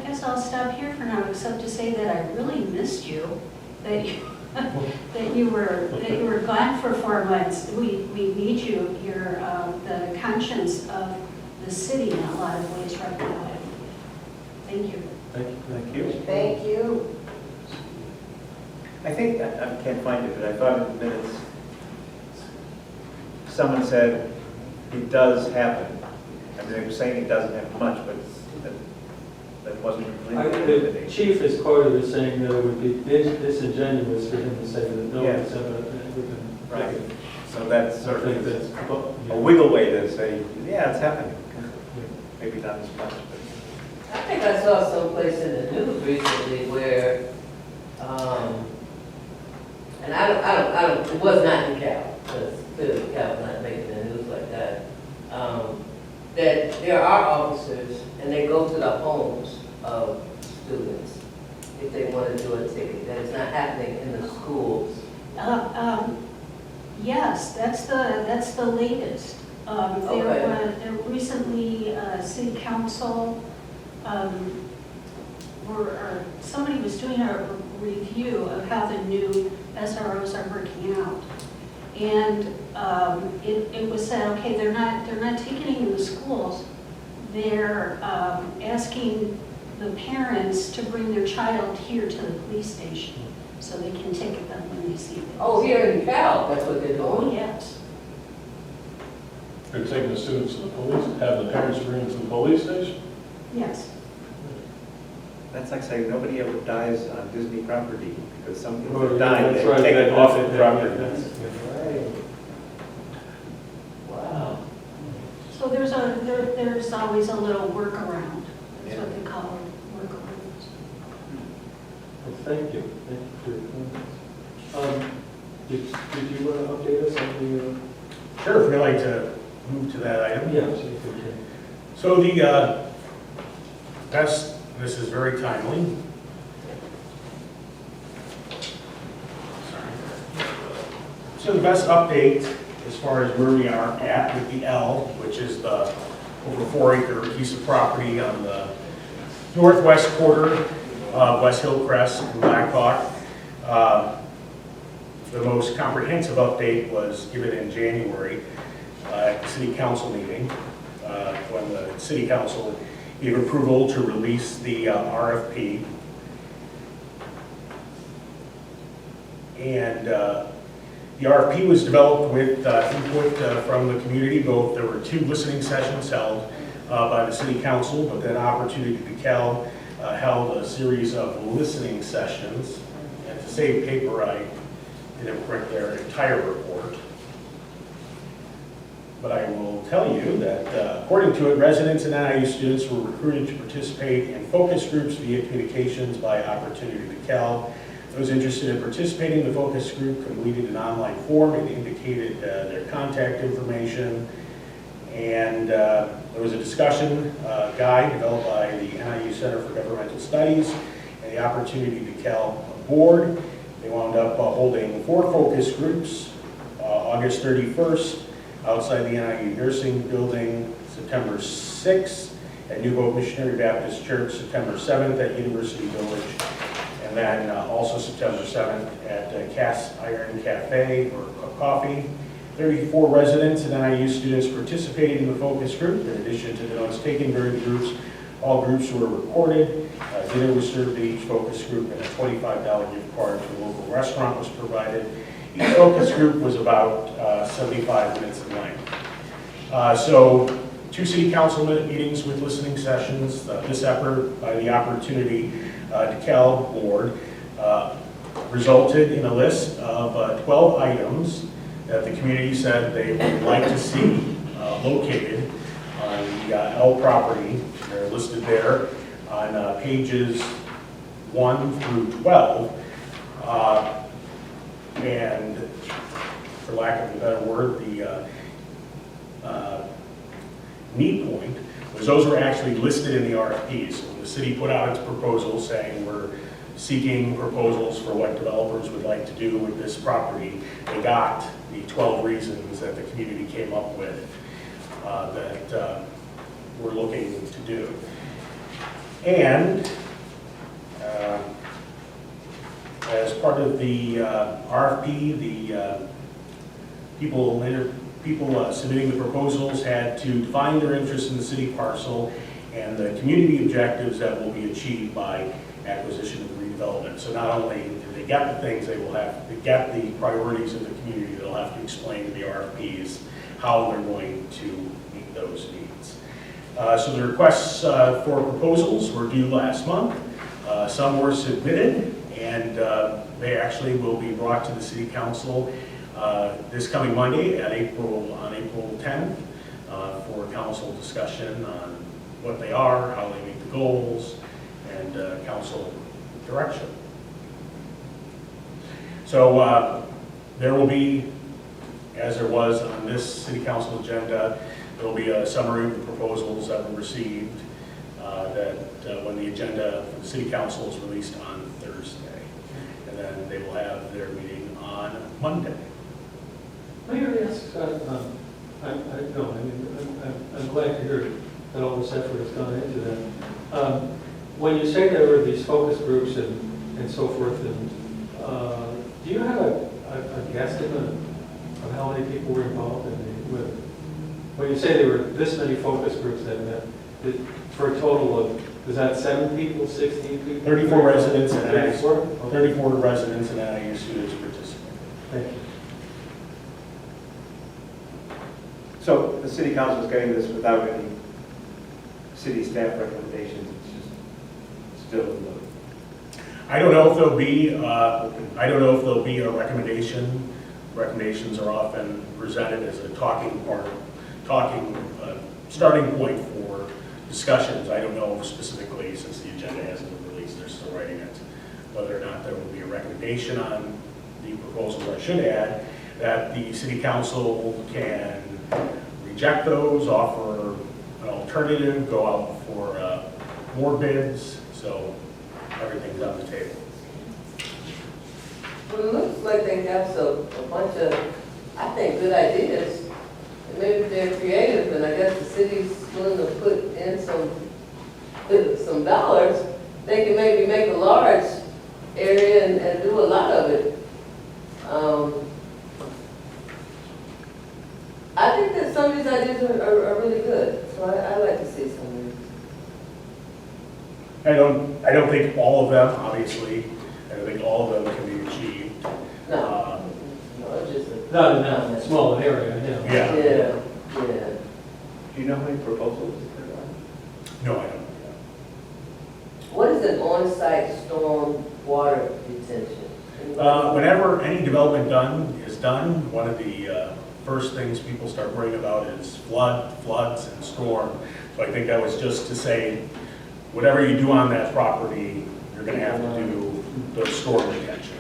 guess I'll stop here for now, except to say that I really missed you, that you were gone for 4 months. We need you. You're the conscience of the city in a lot of ways right now. Thank you. Thank you. Thank you. I think, I can't find it, but I thought in the minutes, someone said it does happen. I mean, they were saying it doesn't happen much, but that wasn't The chief is quoted as saying that it would be disingenuous for him to say that no Yeah. one's ever been. Right. So that's So I sort think of that's. a wiggle way to say, yeah, it's happening. Maybe not as much, but. I think I saw someplace in the news recently where, and I don't, it was not in Cal, because clearly Cal's not making the news like that, that there are officers, and they go to the homes of students if they want to do a ticket, that it's not happening in the schools. Yes, that's the latest. Okay. There recently, city council, somebody was doing a review of how the new SROs are working out. And it was said, okay, they're not ticketing in the schools. They're asking the parents to bring their child here to the police station so they can ticket them when they see them. Oh, here in Cal, that's what they're Oh, doing? yes. They're taking the students to the police, have the parents bring them to the police station? Yes. That's like saying nobody ever dies on Disney property, because some people Well, have died, that's they right, take it that- off that- the that- property. that's- Right. Wow. So there's always a little workaround. That's what they call workarounds. Well, thank you. Thank you for your comments. Did you want to update us on Sure, if you'd like to move to that item. the, yeah, see if we can. So the best, this is very timely. Sorry. So the best update as far as where we are at with the L, which is the over 4-acre piece of property on the northwest quarter of West Hillcrest and Blackhawk. The most comprehensive update was given in January at the city council meeting, when the city council gave approval to release the RFP. And the RFP was developed with input from the community. Both, there were 2 listening sessions held by the city council, but then Opportunity to Cal held a series of listening sessions. And to save paper, I didn't print their entire report. But I will tell you that according to it, residents and NIU students were recruited to participate in focus groups via communications by Opportunity to Cal. Those interested in participating in the focus group completed an online form and indicated their contact information. And there was a discussion guide developed by the NIU Center for Governmental Studies and the Opportunity to Cal board. They wound up holding 4 focus groups, August 31st outside the NIU Nursing Building, September 6th at New Hope Missionary Baptist Church, September 7th at University Village, and then also September 7th at Cast Iron Cafe or Coffee. 34 residents and NIU students participated in the focus group. In addition to the notes taken during the groups, all groups were recorded. Dinner was served at each focus group, and a $25 gift card to a local restaurant was provided. Each focus group was about 75 minutes in length. So 2 city council meetings with listening sessions. This effort by the Opportunity to Cal board resulted in a list of 12 items that the community said they would like to see located on the L property. They're listed there on pages 1 through 12. And for lack of a better word, the neat point was those were actually listed in the RFPs. So when the city put out its proposal saying we're seeking proposals for what developers would like to do with this property, they got the 12 reasons that the community came up with that we're looking to do. And as part of the RFP, the people submitting the proposals had to define their interest in the city parcel and the community objectives that will be achieved by acquisition and redevelopment. So not only do they get the things, they will have to get the priorities of the community, they'll have to explain to the RFPs how they're going to meet those needs. So the requests for proposals were due last month. Some were submitted, and they actually will be brought to the city council this coming Monday on April 10th for council discussion on what they are, how they meet the goals, and council direction. So there will be, as there was on this city council agenda, there will be a summary of the proposals that were received when the agenda for the city council is released on Thursday. And then they will have their meeting on Monday. May I ask, I'm glad to hear that all this effort has gone into that. When you say there were these focus groups and so forth, and do you have a guesstimate of how many people were involved when you say there were this many focus groups that met, for a total of, is that 7 people, 16 people? 34 residents and 34? Okay. 34 residents and NIU students participated. Thank you. So the city council is getting this without any city staff recommendations, it's just still in the... I don't know if there'll be, I don't know if there'll be a recommendation. Recommendations are often presented as a starting point for discussions. I don't know specifically, since the agenda hasn't been released, they're still writing it, whether or not there will be a recommendation on the proposals. I should add that the city council can reject those, offer an alternative, go out for more bids, so everything's on the table. Well, it looks like they have a bunch of, I think, good ideas. And maybe they're creative, and I guess the city's willing to put in some dollars. They can maybe make a large area and do a lot of it. I think that some of these ideas are really good, so I like to see some of these. I don't think all of them, obviously, I don't think all of them can be achieved. No, it's just a... Not in that small an area, yeah. Yeah. Yeah. Do you know how many proposals there are? No, I don't. What is an on-site storm water detention? Whenever any development is done, one of the first things people start worrying about is floods and storm. So I think that was just to say, whatever you do on that property, you're going to have to do the storm detention.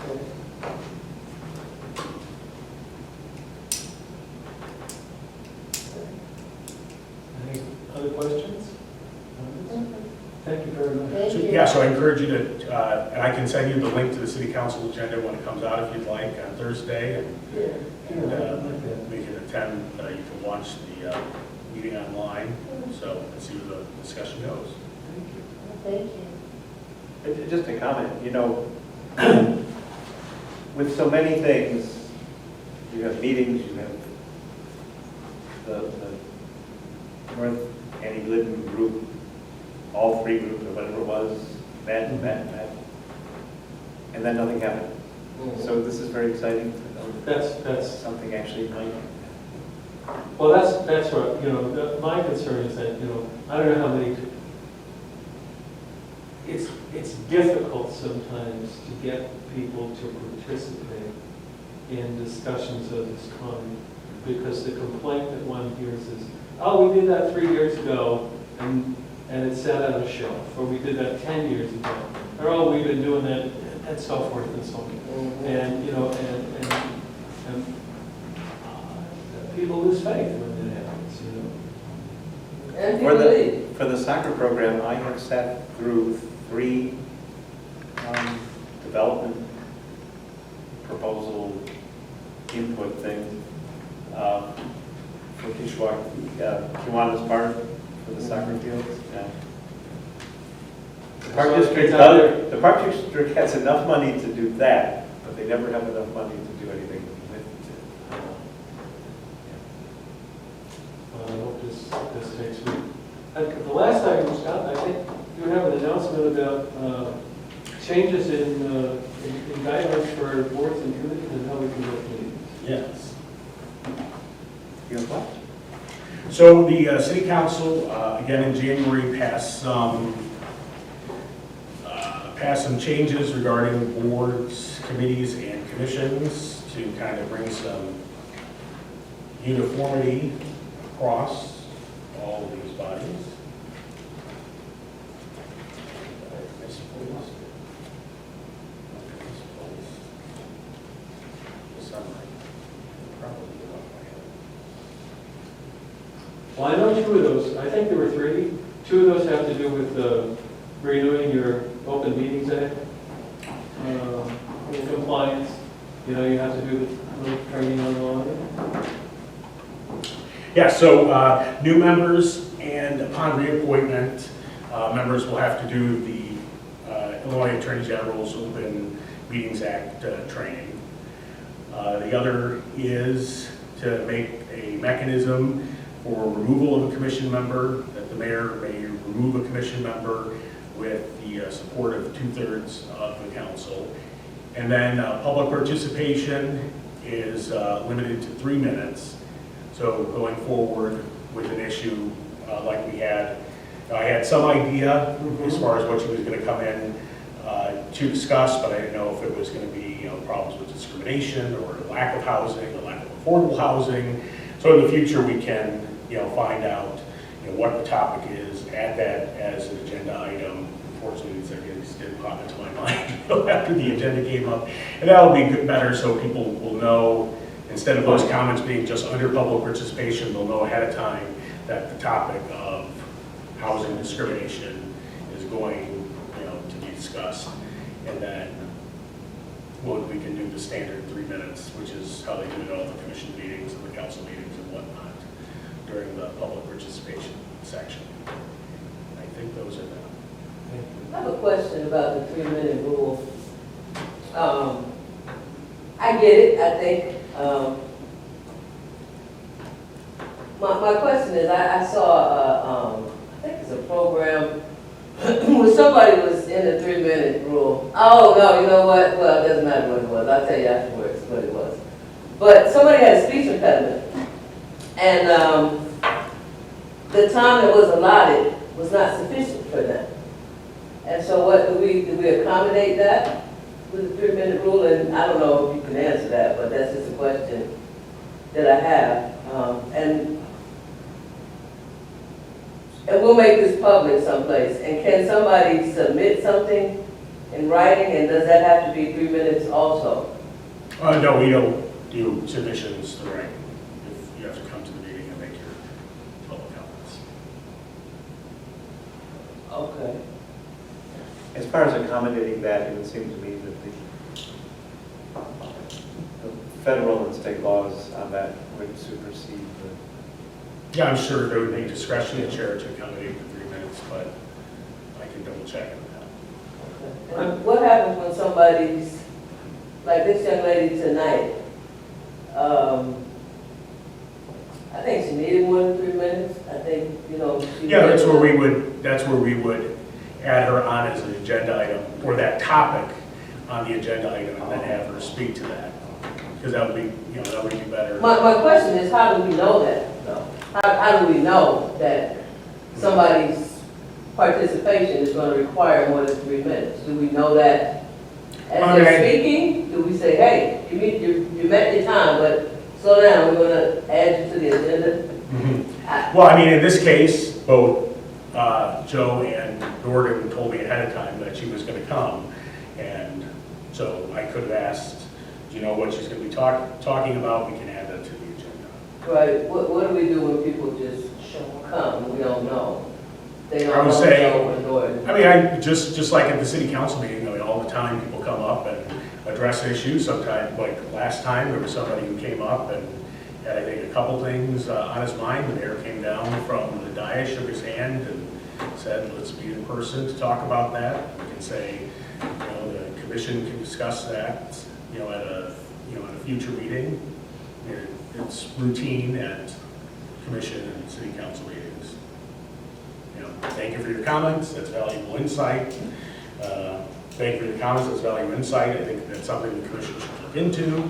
Okay. Any other questions? Thank you very much. So, yeah, so I encourage you to, and I can send you the link to the city council agenda when it comes out if you'd like on Thursday, and we can attend, you can watch the meeting online, so let's see where the discussion goes. Thank you. Just a comment, you know, with so many things, you have meetings, you have the North Annie Glidden group, all 3 groups or whatever it was, met, and then nothing happened. So this is very exciting. That's Something actually might. Well, that's what, my concern is that, I don't know how many, it's difficult sometimes to get people to participate in discussions of this kind, because the complaint that one hears is, oh, we did that 3 years ago, and it sat on a shelf, or we did that 10 years ago. Earl, we've been doing that at Southworth and so on. Mhm. And, you know, people lose faith when that happens, you know. And For people leave. For the soccer program, I have sat through 3 development proposal input things for Kiwanis Park for the soccer fields. Yeah. The Park District the Park District has enough money to do that, but they never have enough money to do anything with it. I hope this takes root. The last item, Scott, I think you have an announcement about changes in guidelines for boards and committees and how we conduct meetings. Yes. You have what? So the city council, again in January, passed some changes regarding boards, committees, and commissions to kind of bring some uniformity across all of these bodies. Well, I know 2 of those. I think there were 3. 2 of those have to do with renewing your Open Meetings Act, compliance. You know, you have to do the little training on law. Yeah, so new members and upon reappointment, members will have to do the Illinois Attorney General's Open Meetings Act training. The other is to make a mechanism for removal of a commission member, that the mayor may remove a commission member with the support of 2/3 of the council. And then public participation is limited to 3 minutes. So going forward with an issue like we had, I had some idea as far as what she was going to come in to discuss, but I didn't know if it was going to be, you know, problems with discrimination or lack of housing or lack of affordable housing. So in the future, we can, you know, find out, you know, what the topic is, add that as an agenda item. Unfortunately, these ideas didn't pop into my mind after the agenda came up. And that'll be good, better, so people will know, instead of those comments being just under public participation, they'll know ahead of time that the topic of housing discrimination is going, you know, to be discussed. And then we can do the standard 3 minutes, which is how they do it at all the commission meetings and the council meetings and whatnot during the public participation section. I think those are them. I have a question about the 3-minute rule. I get it, I think. My question is, I saw, I think it's a program where somebody was in the 3-minute rule. Oh, no, you know what? Well, it doesn't matter what it was. I'll tell you afterwards what it was. But somebody had a speech impediment. And the time that was allotted was not sufficient for them. And so what, do we accommodate that with the 3-minute rule? And I don't know if you can answer that, but that's just a question that I have. And we'll make this public someplace. And can somebody submit something in writing, and does that have to be 3 minutes also? No, we don't do submissions to writing. If you have to come to the meeting and make your public comments. Okay. As far as accommodating that, it would seem to me that the federal and state laws on that would supersede the... Yeah, I'm sure there would be discretion in the chair to accommodate the 3 minutes, but I can double check on that. And what happens when somebody's, like this young lady tonight, I think she needed more than 3 minutes. I think, you know. Yeah, that's where we would add her on as an agenda item, or that topic on the agenda item, and then have her speak to that. Because that would be, you know, that would be better. My question is, how do we know that, though? How do we know that somebody's participation is going to require more than 3 minutes? Do we know that as they're speaking? Do we say, hey, you met your time, but slow down, we're going to add you to the agenda? Well, I mean, in this case, both Joe and Gordon told me ahead of time that she was gonna come, and so I could have asked, do you know what she's gonna be talking about? We can add that to the agenda. Right, what do we do when people just come, we don't know? They don't I would know say- Joe and Gordon. I mean, I, just like at the city council meeting, I mean, all the time, people come up and address issues. Sometimes, like last time, there was somebody who came up and had, I think, a couple things on his mind. The mayor came down from the dais, shook his hand, and said, let's meet in person to talk about that. We can say, the commission can discuss that, at a future meeting. It's routine at commission and city council meetings. Thank you for your comments, that's valuable insight. Thank you for your comments, that's valuable insight. I think that's something the commission should look into.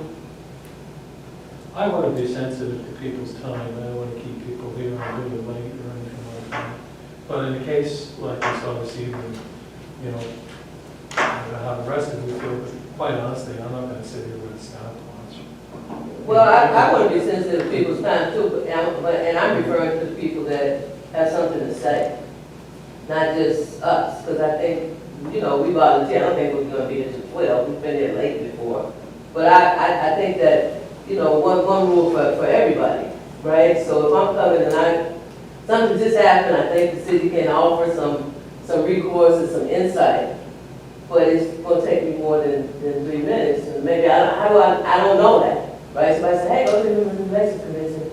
I want to be sensitive to people's time, I don't want to keep people here really late or anything like that. But in a case like we saw this evening, I don't know how the rest of you feel, but quite honestly, I'm not going to sit here with a stopwatch. Well, I want to be sensitive to people's time too, and I'm referring to the people that have something to say, not just us, because I think, we volunteer, I don't think we're going to be here till 12, we've been here late before. But I think that, one rule for everybody, right? So if I'm coming and something just happened, I think the city can offer some recourse and some insight, but it's going to take me more than 3 minutes, and maybe I don't know that, right? Somebody say, hey, go to the Information Commission,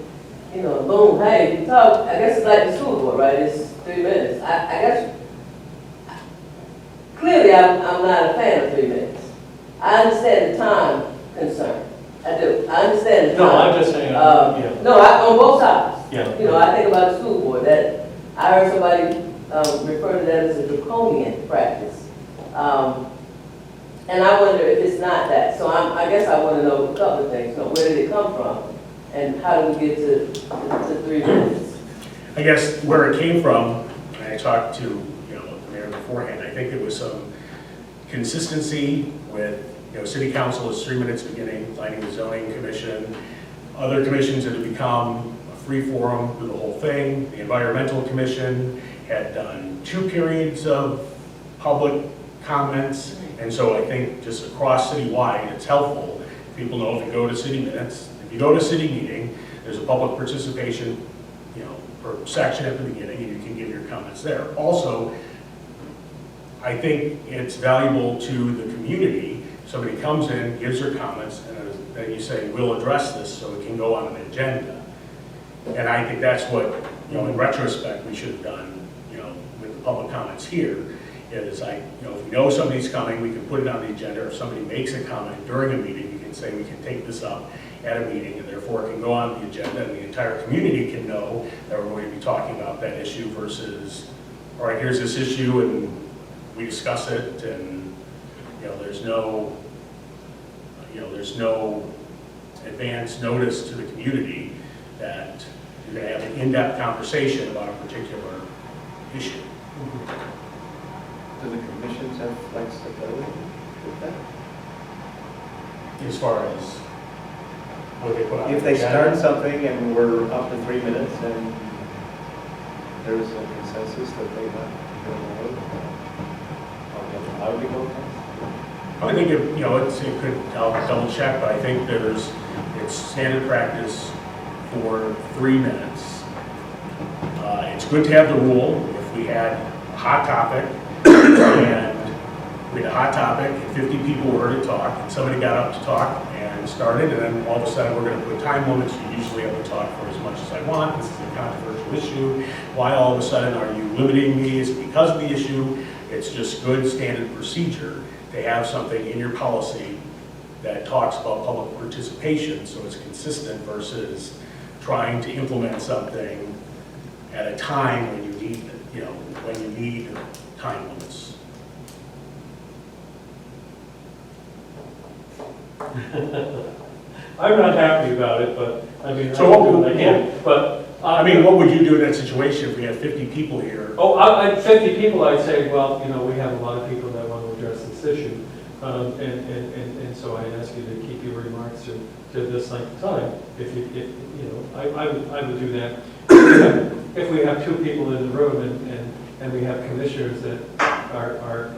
boom, hey, you talk. I guess it's like the school board, right? It's 3 minutes. I guess, clearly I'm not a fan of 3 minutes. I understand the time concern. I do. I understand the time. No, I'm just saying, yeah. No, on both sides. Yeah. I think about the school board, that I heard somebody refer to that as a draconian practice. And I wonder if it's not that. So I guess I want to know a couple of things. Where did it come from? And how do we get to 3 minutes? I guess where it came from, and I talked to the mayor beforehand, I think there was some consistency with city council is 3 minutes beginning, planning and zoning commission, other commissions that have become a free forum through the whole thing. The environmental commission had done 2 periods of public comments, and so I think just across citywide, it's helpful. People know if you go to city minutes, if you go to city meeting, there's a public participation, per section at the beginning, and you can give your comments there. Also, I think it's valuable to the community. Somebody comes in, gives their comments, and then you say, we'll address this so it can go on an agenda. And I think that's what, in retrospect, we should have done, with the public comments here, is if we know somebody's coming, we can put it on the agenda. If somebody makes a comment during a meeting, we can say we can take this up at a meeting, and therefore it can go on the agenda, and the entire community can know that we're going to be talking about that issue versus, all right, here's this issue, and we discuss it, and there's no advance notice to the community that you're going to have an in-depth conversation about a particular issue. Do the commissions have flexibility with that? As far as what they put on. If the they agenda. start something and we're up to 3 minutes and there's a consensus that they want to go forward, how would we go? I think it could, I'll double check, but I think it's standard practice for 3 minutes. It's good to have the rule. If we had a hot topic and we had a hot topic and 50 people were to talk, and somebody got up to talk and started, and then all of a sudden we're going to put time limits. You usually have to talk for as much as I want. This is a controversial issue. Why all of a sudden are you limiting me? Is it because of the issue? It's just good standard procedure to have something in your policy that talks about public participation, so it's consistent versus trying to implement something at a time when you need time limits. I'm not happy about it, but, So I'll do what I can, but. What would you do in that situation if we had 50 people here? 50 people, I'd say, well, we have a lot of people that want to address this issue. And so I ask you to keep your remarks to this length of time. If you know, I would do that. If we have two people in the room and we have commissioners that are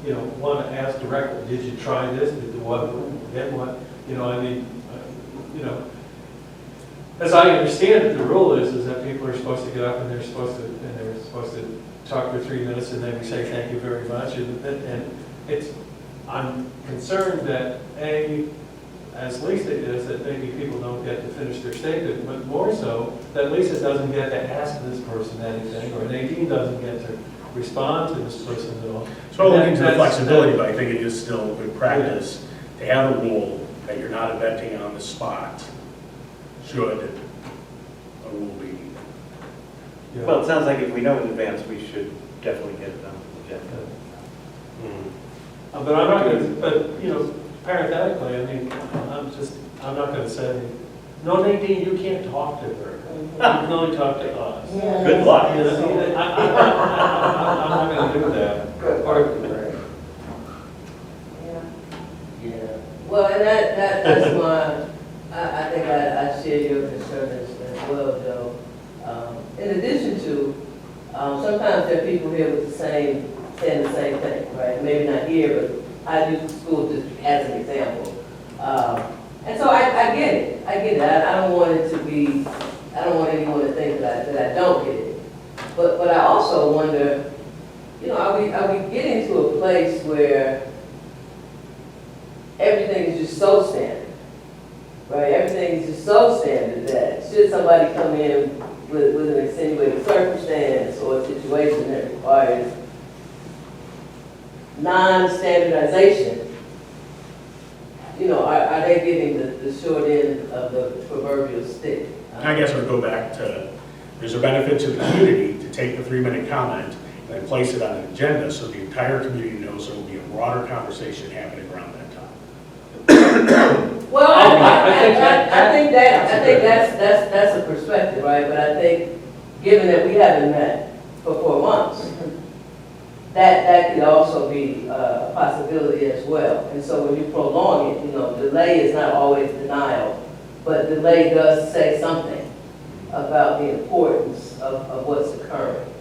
you know, want to ask directly, did you try this, did what, then what? You know, I mean, you know, as I understand it, the rule is that people are supposed to get up and they're supposed to talk for 3 minutes, and then we say thank you very much, and it's, I'm concerned that as Lisa is, that maybe people don't get to finish their statement, but more so, that Lisa doesn't get to ask this person anything, or Nadine doesn't get to respond to this person at all. So I'll look into the flexibility, but I think it is still good practice to have a rule that you're not inventing on the spot, should a rule be. Yeah. Well, it sounds like if we know in advance, we should definitely get it on the agenda. But I'm not going to, but, you know, parenthetically, I mean, I'm not going to say, no, Nadine, you can't talk to her. You can only talk to us. Good luck. You know, I'm not going to do that. Or- Yeah. Well, and that's my, I think I share your concern as well, Joe. In addition to, sometimes there are people here with saying the same thing, right? Maybe not here, but I use the school district as an example. And so I get it. I get it. I don't want it to be, I don't want anyone to think that I don't get it. But I also wonder, you know, are we getting to a place where everything is just so standard, right? Everything is just so standard that should somebody come in with an extenuating circumstance or a situation that requires non-standardization, you know, are they getting the short end of the proverbial stick? I guess I would go back to, there's a benefit to the community to take the 3-minute comment and then place it on an agenda so the entire community knows there will be a broader conversation happening around that topic. Well, I think that's that's a perspective, right? But I think, given that we haven't met for 4 months, that could also be a possibility as well. And so when you prolong it, you know, delay is not always denial, but delay does say something about the importance of what's occurring.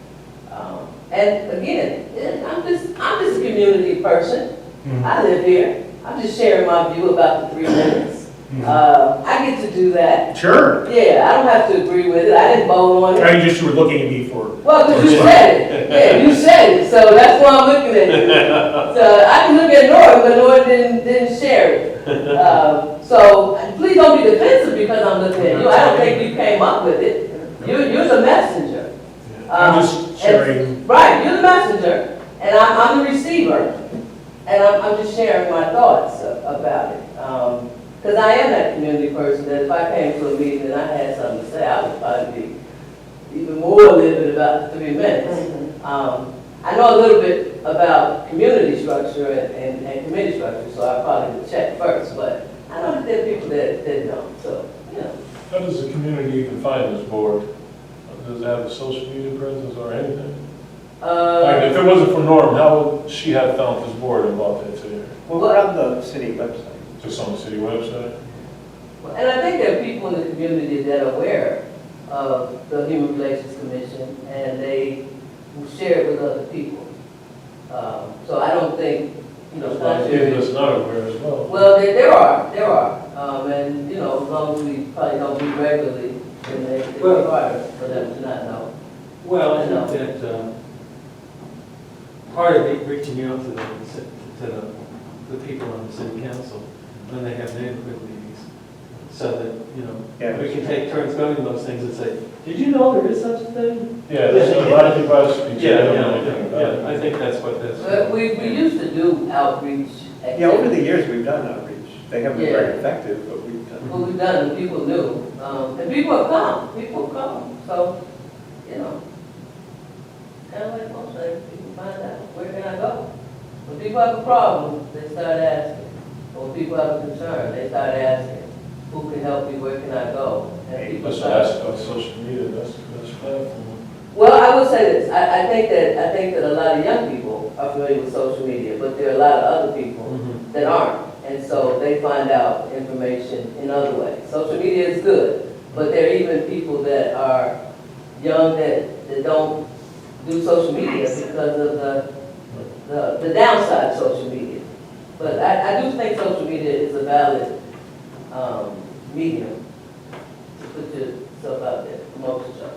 And again, I'm just a community person. I live here. I'm just sharing my view about the 3 minutes. I get to do that. Sure. Yeah, I don't have to agree with it. I didn't vote on it. You were looking at me for. Well, because you said it. Yeah, you said it. So that's why I'm looking at you. So I can look at Nora, but Nora didn't share it. So please don't be defensive because I'm looking at you. I don't think you came up with it. You're the messenger. I'm just sharing. Right, you're the messenger, and I'm the receiver, and I'm just sharing my thoughts about it. Because I am that community person that if I came to a meeting and I had something to say, I would probably be even more livid about the 3 minutes. I know a little bit about community structure and committee structure, so I probably would check first, but I know that there are people that don't, so, you know. How does the community even find this board? Does it have a social media presence or anything? Like, if it wasn't for Norm, how would she have found this board and brought that to her? Well, we're on the city website. Just on the city website? And I think there are people in the community that are aware of the Human Relations Commission, and they share it with other people. So I don't think, you know, There's a lot of people that's not aware as well. well, there are. And, you know, as long as we probably don't meet regularly, then it's harder for them to not know. Well, I think that part of it, reaching out to the people on the city council when they have neighborhood meetings, so that, you know, Yeah. we can take turns going to those things and say, did you know there is such a thing? Yeah, there's a lot of people that speak. Yeah, I think that's what that's. But we used to do outreach activities. Yeah, over the years, we've done outreach. They haven't been very Yeah. effective, but we've done. What we've done, and people knew, and people have come, so, you know, kind of like most things, people find out, where can I go? When people have a problem, they start asking, or when people have a concern, they start asking, who can help me, where can I go? And people Let's start. ask about social media, that's the best platform. Well, I will say this, I think that a lot of young people are familiar with social media, but there are a lot of other people Mhm. that aren't. And so they find out information in other ways. Social media is good, but there are even people that are young that don't do social media because of the downside of social media. But I do think social media is a valid medium to put yourself out there, promote yourself.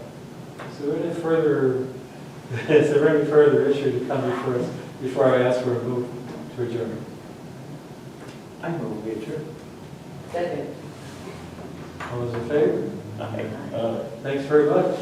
So any further, is there any further issue to come before us, before I ask for a move to adjourn? I move we adjourn. Second. All those in favor? Uh, Thanks very much.